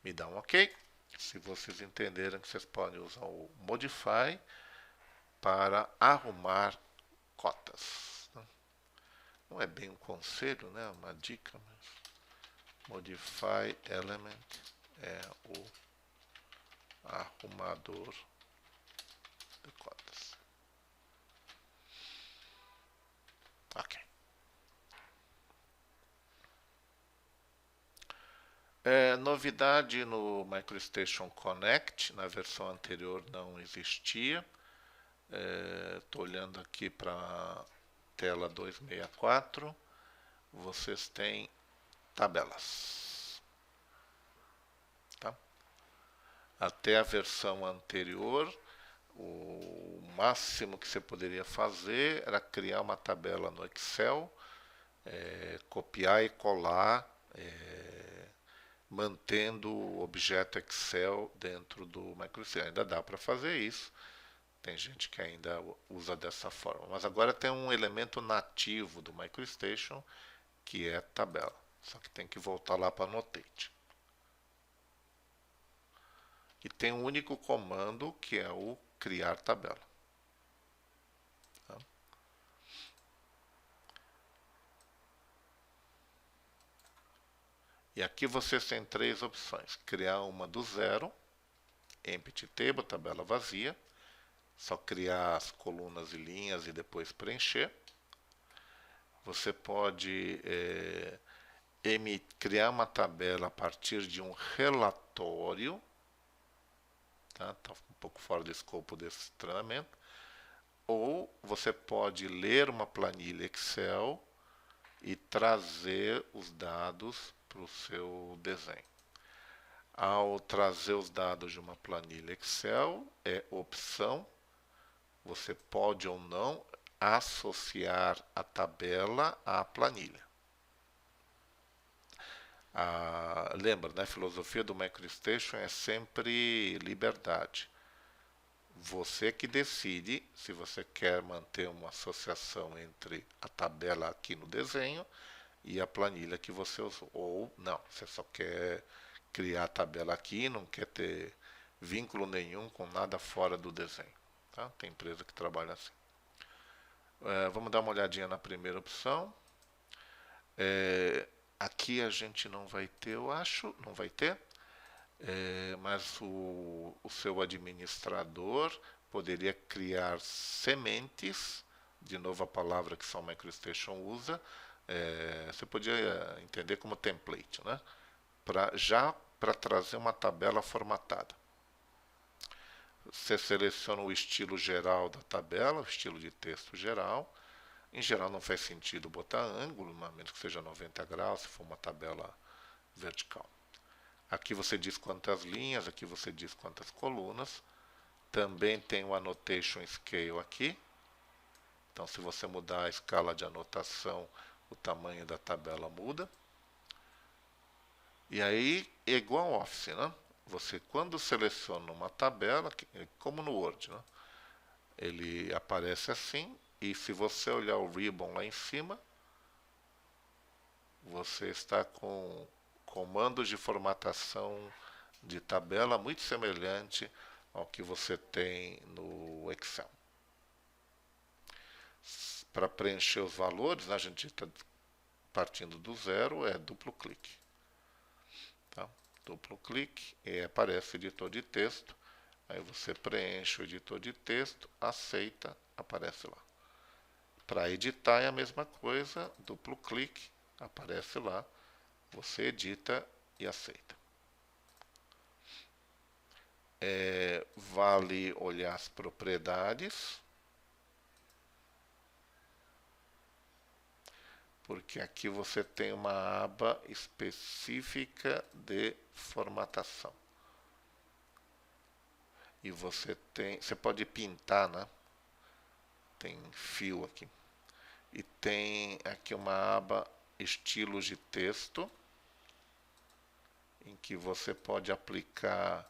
Me dá um ok. Se vocês entenderam que vocês podem usar o modify para arrumar cotas. Não é bem um conselho, né? Uma dica, mas modify element é o arrumador de cotas. Ok. Novidade no MicroStation Connect, na versão anterior não existia. Estou olhando aqui para a tela 264. Vocês têm tabelas. Tá? Até a versão anterior, o máximo que você poderia fazer era criar uma tabela no Excel, copiar e colar, mantendo o objeto Excel dentro do MicroStation. Ainda dá para fazer isso. Tem gente que ainda usa dessa forma. Mas agora tem um elemento nativo do MicroStation, que é tabela. Só que tem que voltar lá para Annotate. E tem um único comando, que é o criar tabela. Tá? E aqui vocês têm três opções: criar uma do zero, empty table, tabela vazia, só criar as colunas e linhas e depois preencher. Você pode criar uma tabela a partir de um relatório, tá? Tá um pouco fora do escopo desse treinamento. Ou você pode ler uma planilha Excel e trazer os dados para o seu desenho. Ao trazer os dados de uma planilha Excel, é opção, você pode ou não associar a tabela à planilha. Lembra, né? A filosofia do MicroStation é sempre liberdade. Você que decide se você quer manter uma associação entre a tabela aqui no desenho e a planilha que você usou. Ou não, você só quer criar a tabela aqui e não quer ter vínculo nenhum com nada fora do desenho. Tá? Tem empresa que trabalha assim. Vamos dar uma olhadinha na primeira opção. Aqui a gente não vai ter, eu acho, não vai ter. Mas o seu administrador poderia criar sementes, de novo a palavra que só o MicroStation usa, você podia entender como template, né? Para trazer uma tabela formatada. Você seleciona o estilo geral da tabela, o estilo de texto geral. Em geral não faz sentido botar ângulo, a menos que seja 90 graus, se for uma tabela vertical. Aqui você diz quantas linhas, aqui você diz quantas colunas. Também tem o Annotation Scale aqui. Então, se você mudar a escala de anotação, o tamanho da tabela muda. E aí, é igual ao Office, né? Você, quando seleciona uma tabela, como no Word, né? Ele aparece assim. E se você olhar o ribbon lá em cima, você está com comandos de formatação de tabela muito semelhante ao que você tem no Excel. Para preencher os valores, a gente está partindo do zero, é duplo clique. Tá? Duplo clique e aparece o editor de texto. Aí você preenche o editor de texto, aceita, aparece lá. Para editar é a mesma coisa, duplo clique, aparece lá, você edita e aceita. Vale olhar as propriedades, porque aqui você tem uma aba específica de formatação. E você pode pintar, né? Tem fio aqui. E tem aqui uma aba estilos de texto, em que você pode aplicar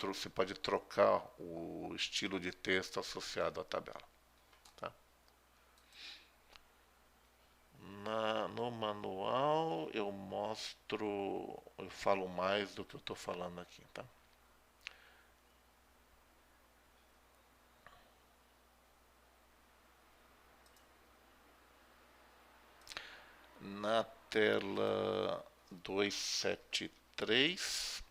você pode trocar o estilo de texto associado à tabela. Tá? No manual eu falo mais do que eu estou falando aqui, tá? Na tela 273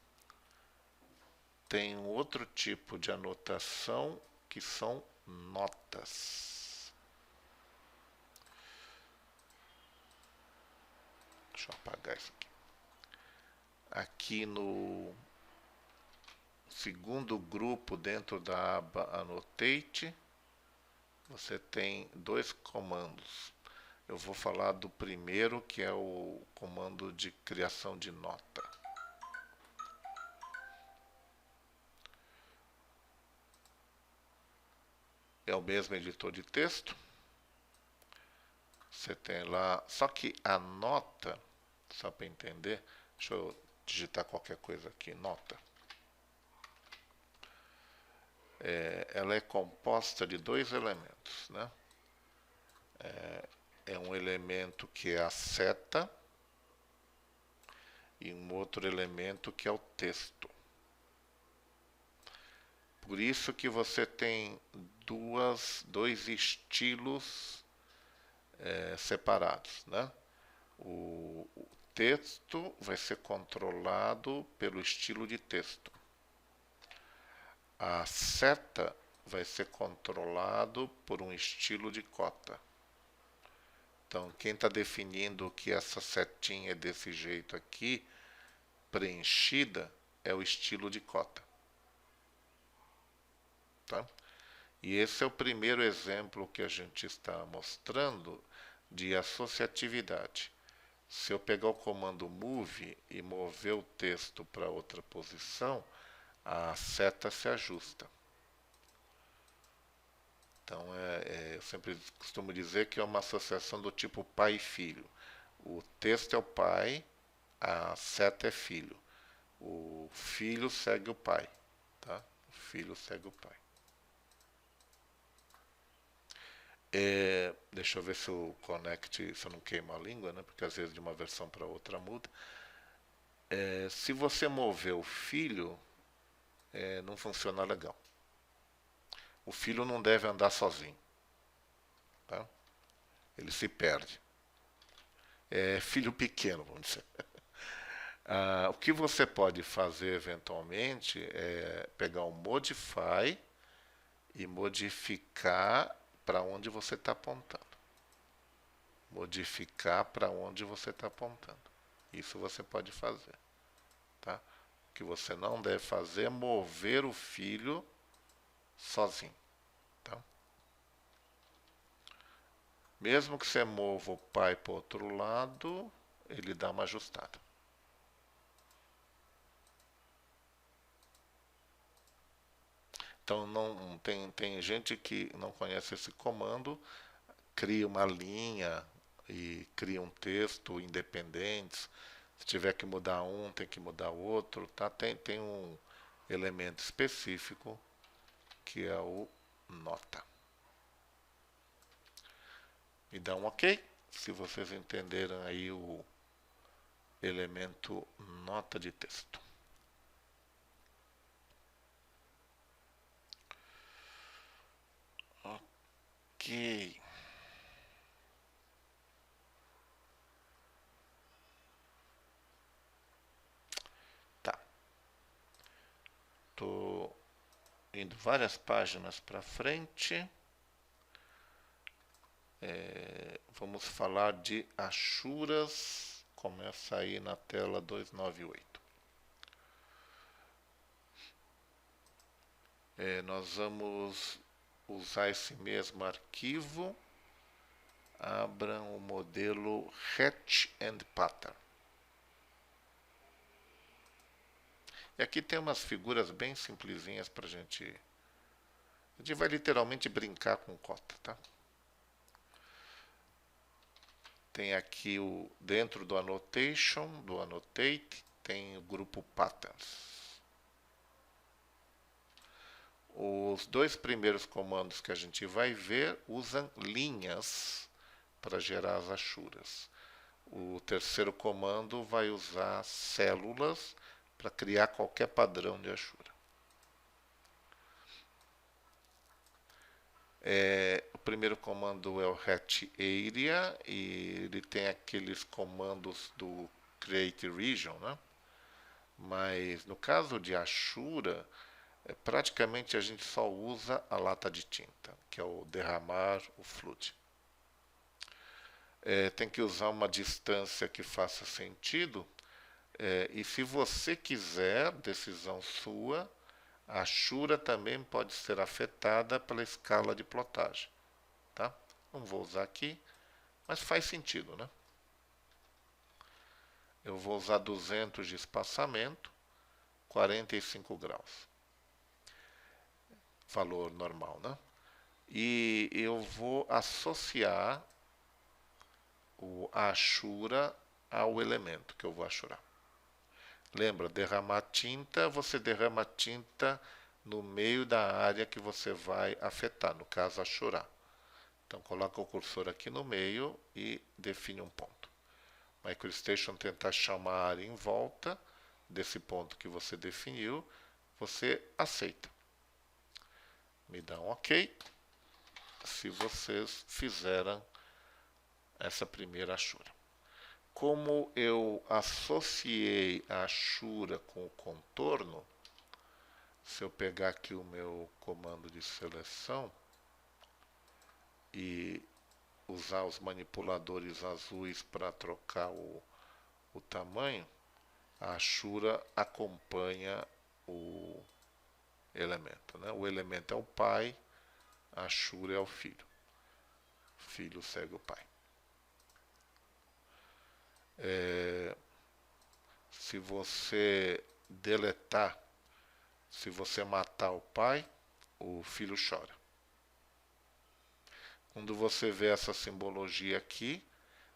tem um outro tipo de anotação que são notas. Deixa eu apagar isso aqui. Aqui no segundo grupo dentro da aba Annotate, você tem dois comandos. Eu vou falar do primeiro, que é o comando de criação de nota. É o mesmo editor de texto. Você tem lá, só que a nota, só para entender, deixa eu digitar qualquer coisa aqui, nota. Ela é composta de dois elementos, né? É um elemento que é a seta e um outro elemento que é o texto. Por isso que você tem dois estilos separados, né? O texto vai ser controlado pelo estilo de texto. A seta vai ser controlado por um estilo de cota. Então, quem está definindo que essa setinha é desse jeito aqui, preenchida, é o estilo de cota. Tá? E esse é o primeiro exemplo que a gente está mostrando de associatividade. Se eu pegar o comando move e mover o texto para outra posição, a seta se ajusta. Então, eu sempre costumo dizer que é uma associação do tipo pai e filho. O texto é o pai, a seta é filho. O filho segue o pai. Tá? O filho segue o pai. Deixa eu ver se o connect, se eu não queimo a língua, né? Porque às vezes de uma versão para outra muda. Se você mover o filho, não funciona legal. O filho não deve andar sozinho. Tá? Ele se perde. É filho pequeno, vamos dizer. O que você pode fazer eventualmente é pegar o modify e modificar para onde você está apontando. Modificar para onde você está apontando. Isso você pode fazer. Tá? O que você não deve fazer é mover o filho sozinho. Tá? Mesmo que você mova o pai para o outro lado, ele dá uma ajustada. Então tem gente que não conhece esse comando, cria uma linha e cria um texto independente. Se tiver que mudar um, tem que mudar outro. Tá? Tem um elemento específico que é o nota. Me dá um ok se vocês entenderam aí o elemento nota de texto. Ok. Tá. Tô indo várias páginas para frente. Vamos falar de achuras. Começa aí na tela 298. Nós vamos usar esse mesmo arquivo. Abram o modelo Hatch and Pattern. E aqui tem umas figuras bem simplesinhas para a gente. A gente vai literalmente brincar com cota, tá? Tem aqui dentro do annotation, do annotate, tem o grupo patterns. Os dois primeiros comandos que a gente vai ver usam linhas para gerar as achuras. O terceiro comando vai usar células para criar qualquer padrão de achura. O primeiro comando é o hatch area e ele tem aqueles comandos do create region, né? Mas no caso de achura, praticamente a gente só usa a lata de tinta, que é o derramar, o flood. Tem que usar uma distância que faça sentido. E se você quiser, decisão sua, a achura também pode ser afetada pela escala de plotagem. Tá? Não vou usar aqui, mas faz sentido, né? Eu vou usar 200 de espaçamento, 45 graus. Valor normal, né? E eu vou associar a achura ao elemento que eu vou achurar. Lembra, derramar tinta, você derrama tinta no meio da área que você vai afetar, no caso, achurar. Então, coloca o cursor aqui no meio e define um ponto. MicroStation tenta achar uma área em volta desse ponto que você definiu, você aceita. Me dá um ok se vocês fizeram essa primeira achura. como eu associei a Ashura com o contorno, se eu pegar aqui o meu comando de seleção e usar os manipuladores azuis para trocar o tamanho, a Ashura acompanha o elemento, né? O elemento é o pai, a Ashura é o filho. O filho segue o pai. Se você deletar, se você matar o pai, o filho chora. Quando você vê essa simbologia aqui,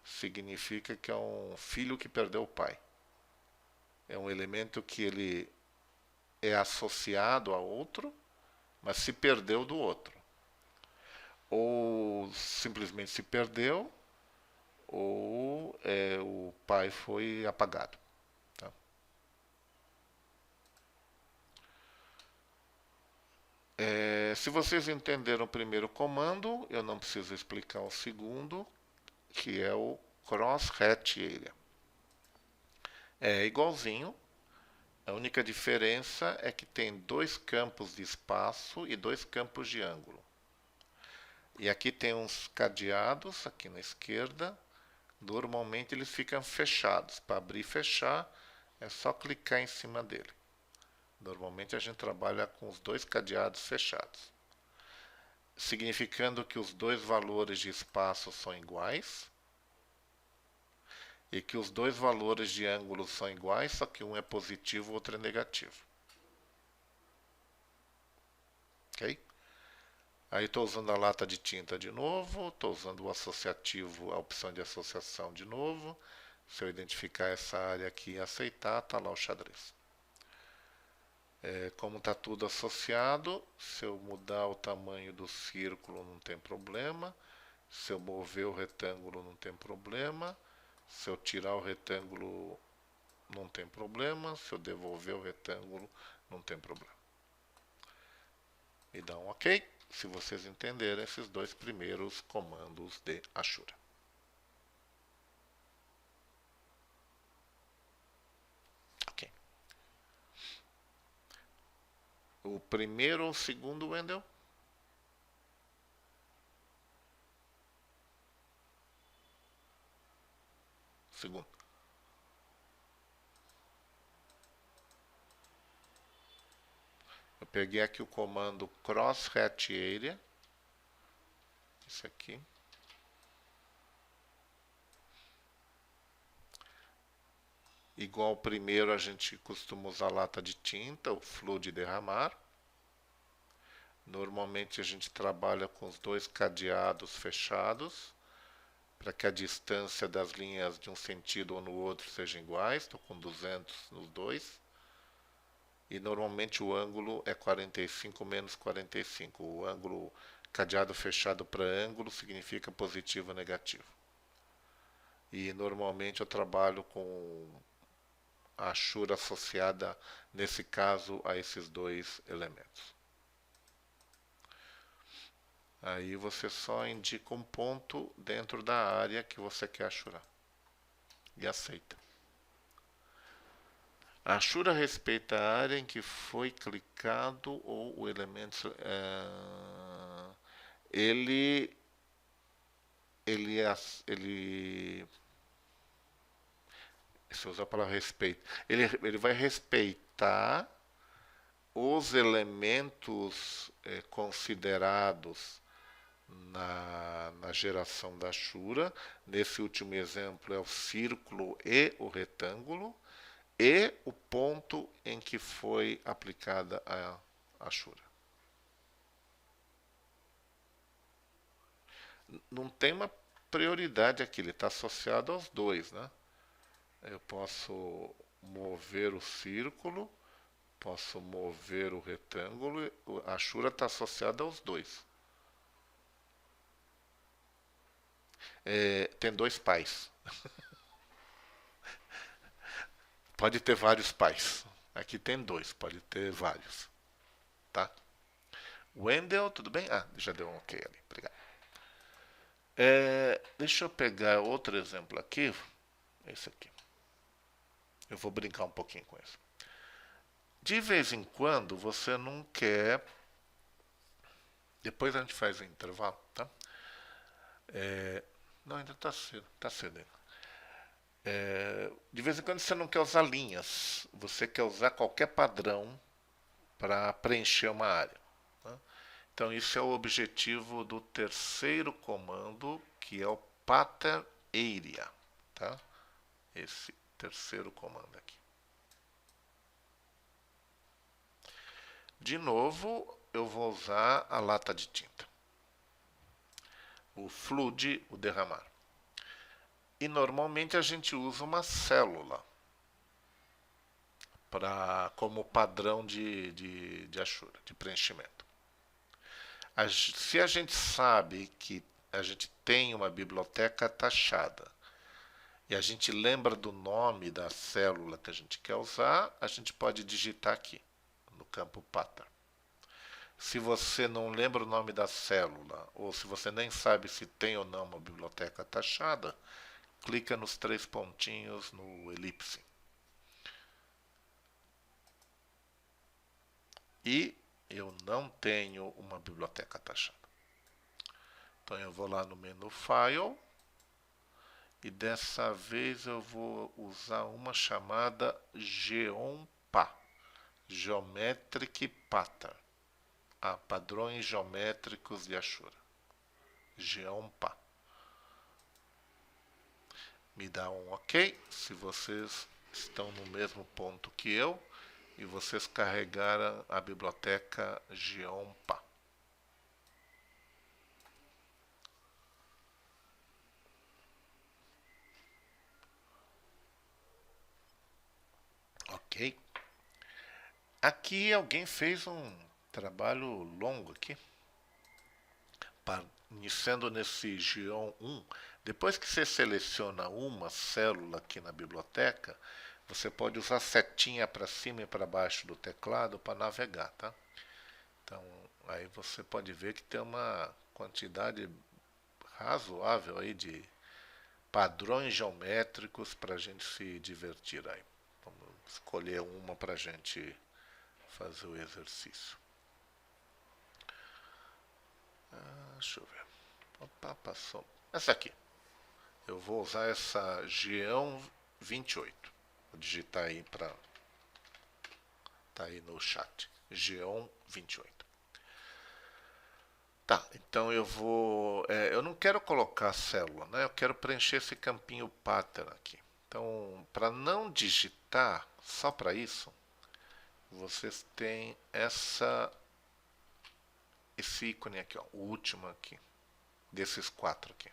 significa que é um filho que perdeu o pai. É um elemento que ele é associado a outro, mas se perdeu do outro. Ou simplesmente se perdeu, ou o pai foi apagado. Tá? Se vocês entenderam o primeiro comando, eu não preciso explicar o segundo, que é o cross-hatch area. É igualzinho, a única diferença é que tem dois campos de espaço e dois campos de ângulo. E aqui tem uns cadeados, aqui na esquerda. Normalmente eles ficam fechados. Para abrir e fechar, é só clicar em cima dele. Normalmente a gente trabalha com os dois cadeados fechados. Significando que os dois valores de espaço são iguais. E que os dois valores de ângulo são iguais, só que um é positivo e o outro é negativo. Ok? Aí estou usando a lata de tinta de novo, estou usando o associativo, a opção de associação de novo. Se eu identificar essa área aqui e aceitar, está lá o xadrez. Como está tudo associado, se eu mudar o tamanho do círculo não tem problema. Se eu mover o retângulo não tem problema. Se eu tirar o retângulo não tem problema. Se eu devolver o retângulo não tem problema. E dá um OK, se vocês entenderem esses dois primeiros comandos de Ashura. Ok. O primeiro ou o segundo, Wendel? Segundo. Eu peguei aqui o comando cross-hatch area. Isso aqui. Igual ao primeiro, a gente costuma usar lata de tinta, o fluo de derramar. Normalmente a gente trabalha com os dois cadeados fechados, para que a distância das linhas de um sentido ou no outro sejam iguais. Estou com 200 nos dois. E normalmente o ângulo é 45 menos 45. O ângulo cadeado fechado para ângulo significa positivo ou negativo. E normalmente eu trabalho com a Ashura associada, nesse caso, a esses dois elementos. Aí você só indica um ponto dentro da área que você quer Ashurar. E aceita. A Ashura respeita a área em que foi clicado ou o elemento... ele se usar a palavra respeito, ele vai respeitar os elementos considerados na geração da Ashura. Nesse último exemplo é o círculo e o retângulo, e o ponto em que foi aplicada a Ashura. Não tem uma prioridade aqui, ele está associado aos dois, né? Eu posso mover o círculo, posso mover o retângulo, a Ashura está associada aos dois. Tem dois pais. Pode ter vários pais. Aqui tem dois, pode ter vários. Tá? Wendel, tudo bem? Ah, já deu um OK ali, obrigado. Deixa eu pegar outro exemplo aqui. Esse aqui. Eu vou brincar um pouquinho com isso. De vez em quando você não quer. Depois a gente faz o intervalo, tá? Não, ainda tá cedo. Tá cedo ainda. De vez em quando você não quer usar linhas. Você quer usar qualquer padrão para preencher uma área. Tá? Então, isso é o objetivo do terceiro comando, que é o pattern area. Tá? Esse terceiro comando aqui. De novo, eu vou usar a lata de tinta. O flood, o derramar. E normalmente a gente usa uma célula como padrão de Ashura, de preenchimento. Se a gente sabe que a gente tem uma biblioteca taxada e a gente lembra do nome da célula que a gente quer usar, a gente pode digitar aqui, no campo pattern. Se você não lembra o nome da célula, ou se você nem sabe se tem ou não uma biblioteca taxada, clica nos 3 pontinhos no elipse. E eu não tenho uma biblioteca taxada. Então eu vou lá no menu File e dessa vez eu vou usar uma chamada GeoMPA, Geometric Pattern, padrões geométricos de Ashura. GeoMPA. Me dá um OK se vocês estão no mesmo ponto que eu e vocês carregaram a biblioteca GeoMPA. Ok. Aqui alguém fez um trabalho longo aqui. Iniciando nesse Geom 1, depois que você seleciona uma célula aqui na biblioteca, você pode usar a setinha para cima e para baixo do teclado para navegar, tá? Então, aí você pode ver que tem uma quantidade razoável aí de padrões geométricos para a gente se divertir aí. Vamos escolher uma para a gente fazer o exercício. Deixa eu ver. Opa, passou. Essa aqui. Eu vou usar essa Geão 28. Vou digitar aí para. Tá aí no chat. Geão 28. Tá, então eu vou. Eu não quero colocar a célula, né? Eu quero preencher esse campinho pattern aqui. Então, para não digitar, só para isso, vocês têm esse ícone aqui, ó, o último aqui, desses 4 aqui.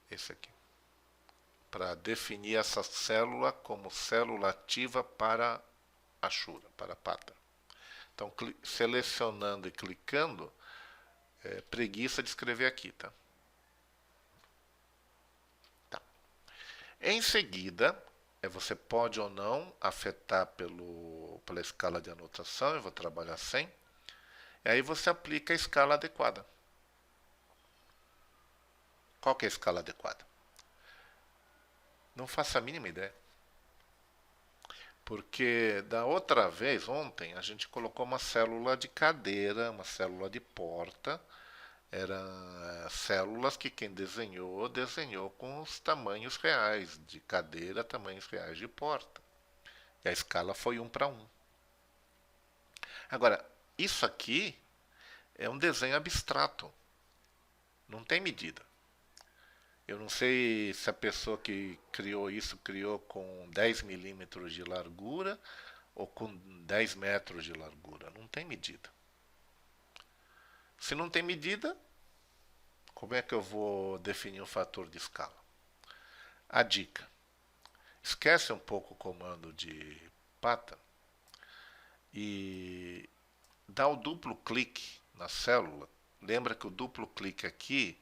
Esse aqui. Para definir essa célula como célula ativa para Ashura, para pattern. Então, selecionando e clicando, preguiça de escrever aqui, tá? Tá. Em seguida, você pode ou não afetar pela escala de anotação, eu vou trabalhar sem. E aí você aplica a escala adequada. Qual que é a escala adequada? Não faço a mínima ideia. Porque da outra vez, ontem, a gente colocou uma célula de cadeira, uma célula de porta. Eram células que quem desenhou com os tamanhos reais de cadeira, tamanhos reais de porta. E a escala foi 1 para 1. Agora, isso aqui é um desenho abstrato. Não tem medida. Eu não sei se a pessoa que criou isso criou com 10 milímetros de largura ou com 10 metros de largura. Não tem medida. Se não tem medida, como é que eu vou definir o fator de escala? A dica. Esquece um pouco o comando de pattern e dá o duplo clique na célula. Lembra que o duplo clique aqui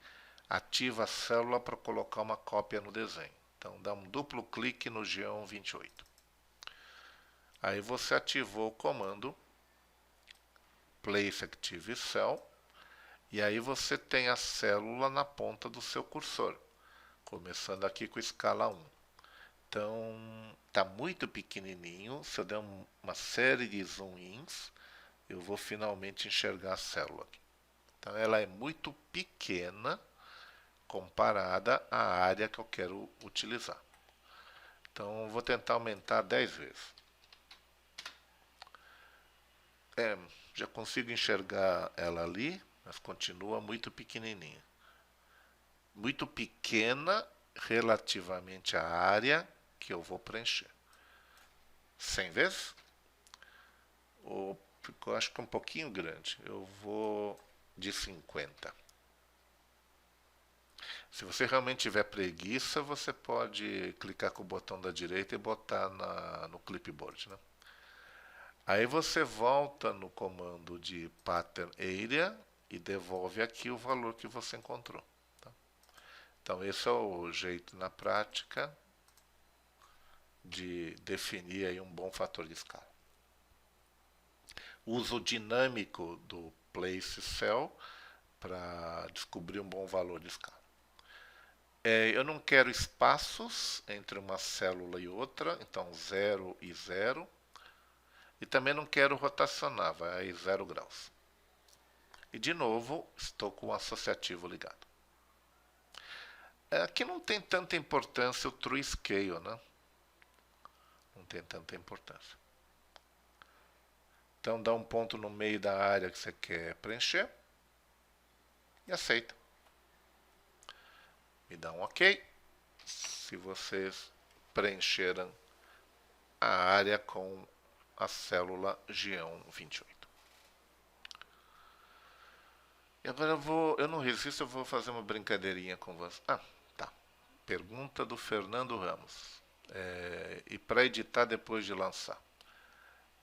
ativa a célula para colocar uma cópia no desenho. Então dá um duplo clique no Geão 28. Aí você ativou o comando Place Active Cell e aí você tem a célula na ponta do seu cursor, começando aqui com escala 1. Então, está muito pequenininho. Se eu der uma série de zoom-ins, eu vou finalmente enxergar a célula. Então, ela é muito pequena comparada à área que eu quero utilizar. Então, vou tentar aumentar 10 vezes. Já consigo enxergar ela ali, mas continua muito pequenininha. Muito pequena relativamente à área que eu vou preencher. 100 vezes? Ou ficou, acho que um pouquinho grande. Eu vou de 50. Se você realmente tiver preguiça, você pode clicar com o botão da direita e botar no clipboard, né? Aí você volta no comando de pattern area e devolve aqui o valor que você encontrou. Tá? Então esse é o jeito na prática de definir aí um bom fator de escala. Uso dinâmico do place cell para descobrir um bom valor de escala. Eu não quero espaços entre uma célula e outra, então 0 e 0. E também não quero rotacionar, vai 0 graus. E de novo, estou com o associativo ligado. Aqui não tem tanta importância o true scale, né? Não tem tanta importância. Então dá um ponto no meio da área que você quer preencher e aceita. Me dá um OK se vocês preencheram a área com a célula G128. E agora eu não resisto, eu vou fazer uma brincadeirinha com você. Tá. Pergunta do Fernando Ramos. E para editar depois de lançar?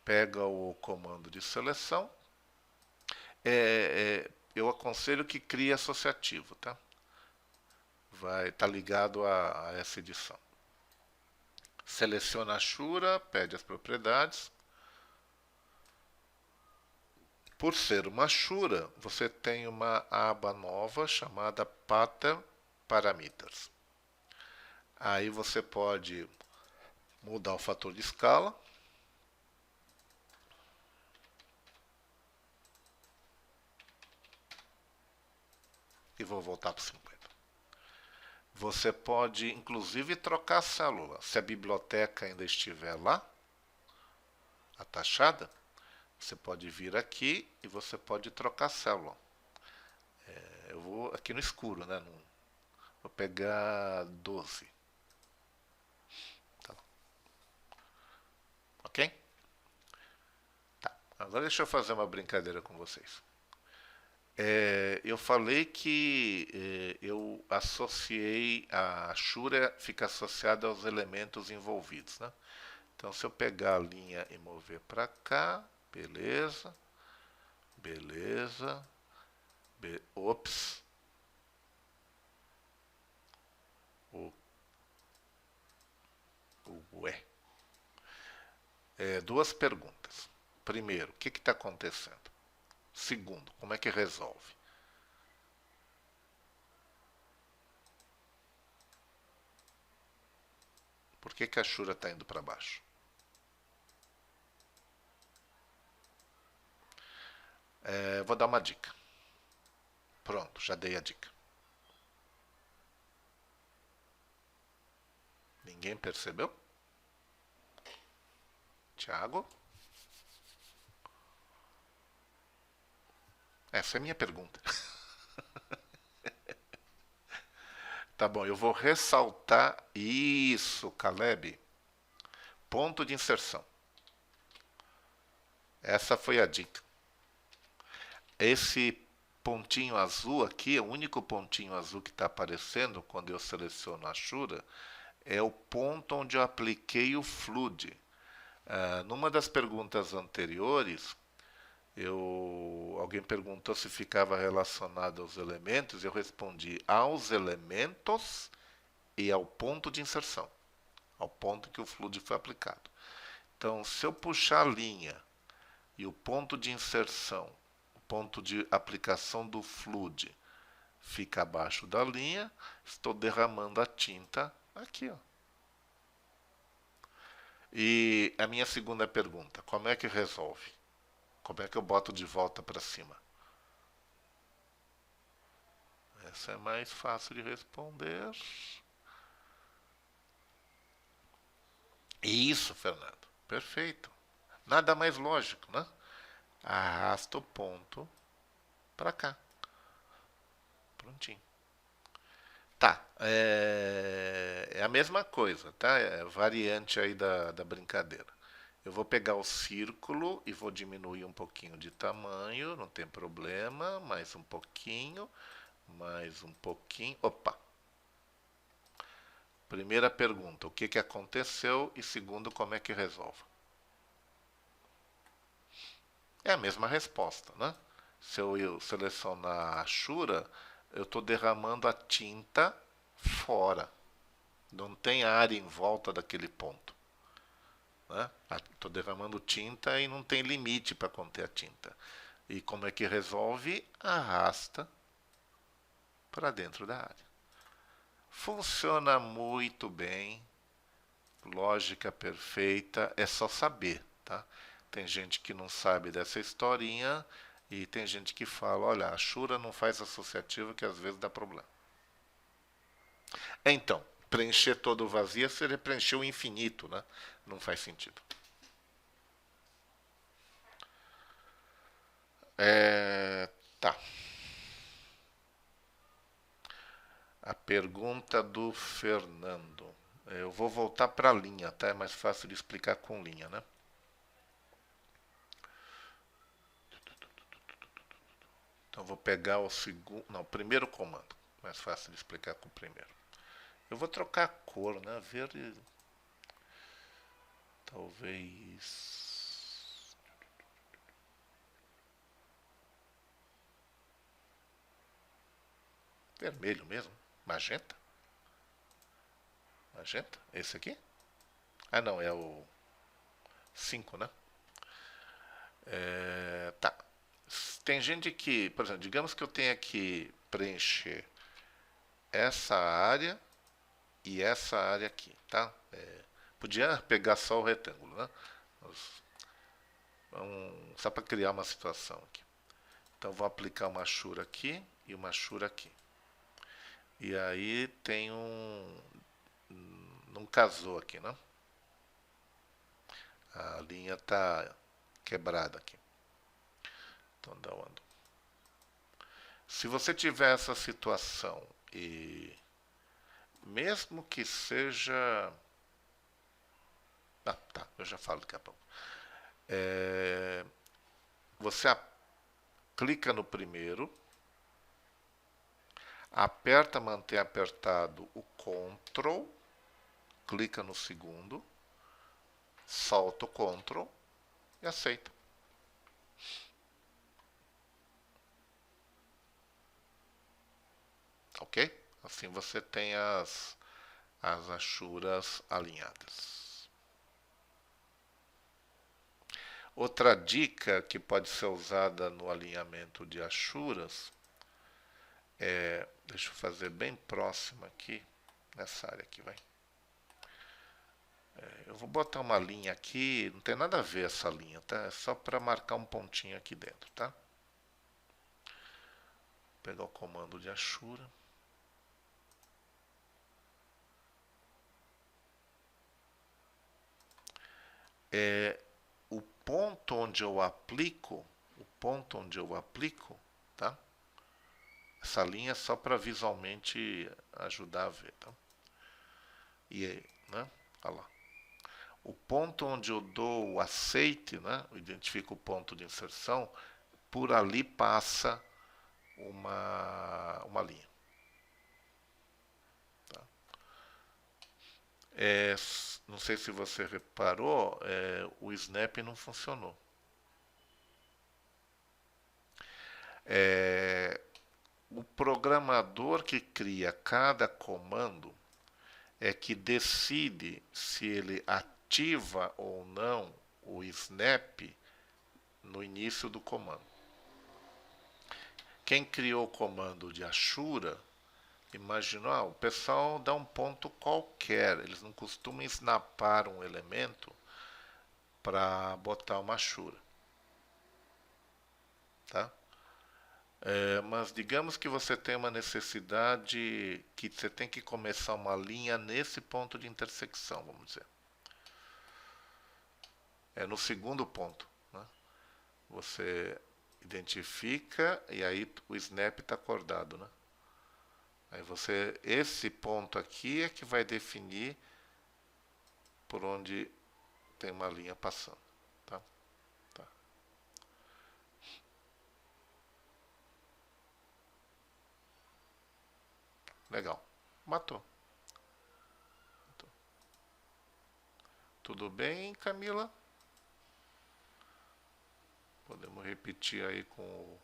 Pega o comando de seleção. Eu aconselho que crie associativo, tá? Vai estar ligado a essa edição. Seleciona a Shura, pede as propriedades. Por ser uma Shura, você tem uma aba nova chamada Pattern Parameters. Aí você pode mudar o fator de escala. E vou voltar para 50. Você pode, inclusive, trocar a célula. Se a biblioteca ainda estiver lá, atachada, você pode vir aqui e você pode trocar a célula. Eu vou aqui no escuro, né? Vou pegar 12. Tá. Ok? Tá. Agora deixa eu fazer uma brincadeira com vocês. Eu falei que eu associei, a Shura fica associada aos elementos envolvidos, né? Então, se eu pegar a linha e mover para cá, beleza, beleza, ops, ué. Duas perguntas. Primeiro, o que está acontecendo? Segundo, como é que resolve? Por que a Shura está indo para baixo? Vou dar uma dica. Pronto, já dei a dica. Ninguém percebeu? Tiago? Essa é a minha pergunta. Tá bom, eu vou ressaltar isso, Caleb. Ponto de inserção. Essa foi a dica. Esse pontinho azul aqui, o único pontinho azul que está aparecendo quando eu seleciono a Shura, é o ponto onde eu apliquei o Flood. Numa das perguntas anteriores, alguém perguntou se ficava relacionado aos elementos, eu respondi aos elementos e ao ponto de inserção, ao ponto que o Flood foi aplicado. Então, se eu puxar a linha e o ponto de inserção, o ponto de aplicação do Flood fica abaixo da linha, estou derramando a tinta aqui, ó. E a minha segunda pergunta, como é que resolve? Como é que eu boto de volta para cima? Essa é mais fácil de responder. Isso, Fernando. Perfeito. Nada mais lógico, né? Arrasta o ponto para cá. Prontinho. Tá. É a mesma coisa, tá? É variante aí da brincadeira. Eu vou pegar o círculo e vou diminuir um pouquinho de tamanho, não tem problema. Mais um pouquinho, mais um pouquinho. Opa! Primeira pergunta, o que que aconteceu? E segundo, como é que resolve? É a mesma resposta, né? Se eu selecionar a Shura, eu estou derramando a tinta fora. Não tem área em volta daquele ponto. Né? Estou derramando tinta e não tem limite para conter a tinta. E como é que resolve? Arrasta para dentro da área. Funciona muito bem, lógica perfeita, é só saber, tá? Tem gente que não sabe dessa historinha e tem gente que fala, olha, a Shura não faz associativo que às vezes dá problema. Então, preencher todo o vazio seria preencher o infinito, né? Não faz sentido. Tá. A pergunta do Fernando. Eu vou voltar para a linha, tá? É mais fácil de explicar com linha, né? Então vou pegar o segundo, não, o primeiro comando. Mais fácil de explicar com o primeiro. Eu vou trocar a cor, né? Verde, talvez vermelho mesmo, magenta. Magenta? Esse aqui? Ah, não, é o 5, né? Tá. Tem gente que, por exemplo, digamos que eu tenha que preencher essa área e essa área aqui, tá? Podia pegar só o retângulo, né? Só para criar uma situação aqui. Então vou aplicar uma Shura aqui e uma Shura aqui. E aí tem um. Não casou aqui, né? A linha está quebrada aqui. Então dá uma. Se você tiver essa situação e mesmo que seja. Ah, tá, eu já falo daqui a pouco. Você clica no primeiro, aperta manter apertado o Ctrl, clica no segundo, solta o Ctrl e aceita. Ok? Assim você tem as achuras alinhadas. Outra dica que pode ser usada no alinhamento de achuras é, deixa eu fazer bem próximo aqui, nessa área aqui, vai. Eu vou botar uma linha aqui, não tem nada a ver essa linha, tá? É só para marcar um pontinho aqui dentro, tá? Vou pegar o comando de Ashura. O ponto onde eu aplico, tá? Essa linha é só para visualmente ajudar a ver, tá? E aí, né? Olha lá. O ponto onde eu dou o aceite, né? Eu identifico o ponto de inserção, por ali passa uma linha. Tá? Não sei se você reparou, o snap não funcionou. O programador que cria cada comando é que decide se ele ativa ou não o snap no início do comando. Quem criou o comando de Ashura imaginou, o pessoal dá um ponto qualquer, eles não costumam snapar um elemento para botar uma Shura, tá? Mas digamos que você tem uma necessidade que você tem que começar uma linha nesse ponto de intersecção, vamos dizer. É no segundo ponto, né? Você identifica e aí o snap está acordado, né? Aí esse ponto aqui é que vai definir por onde tem uma linha passando, tá? Tá. Legal. Matou. Matou. Tudo bem, Camila? Podemos repetir aí com o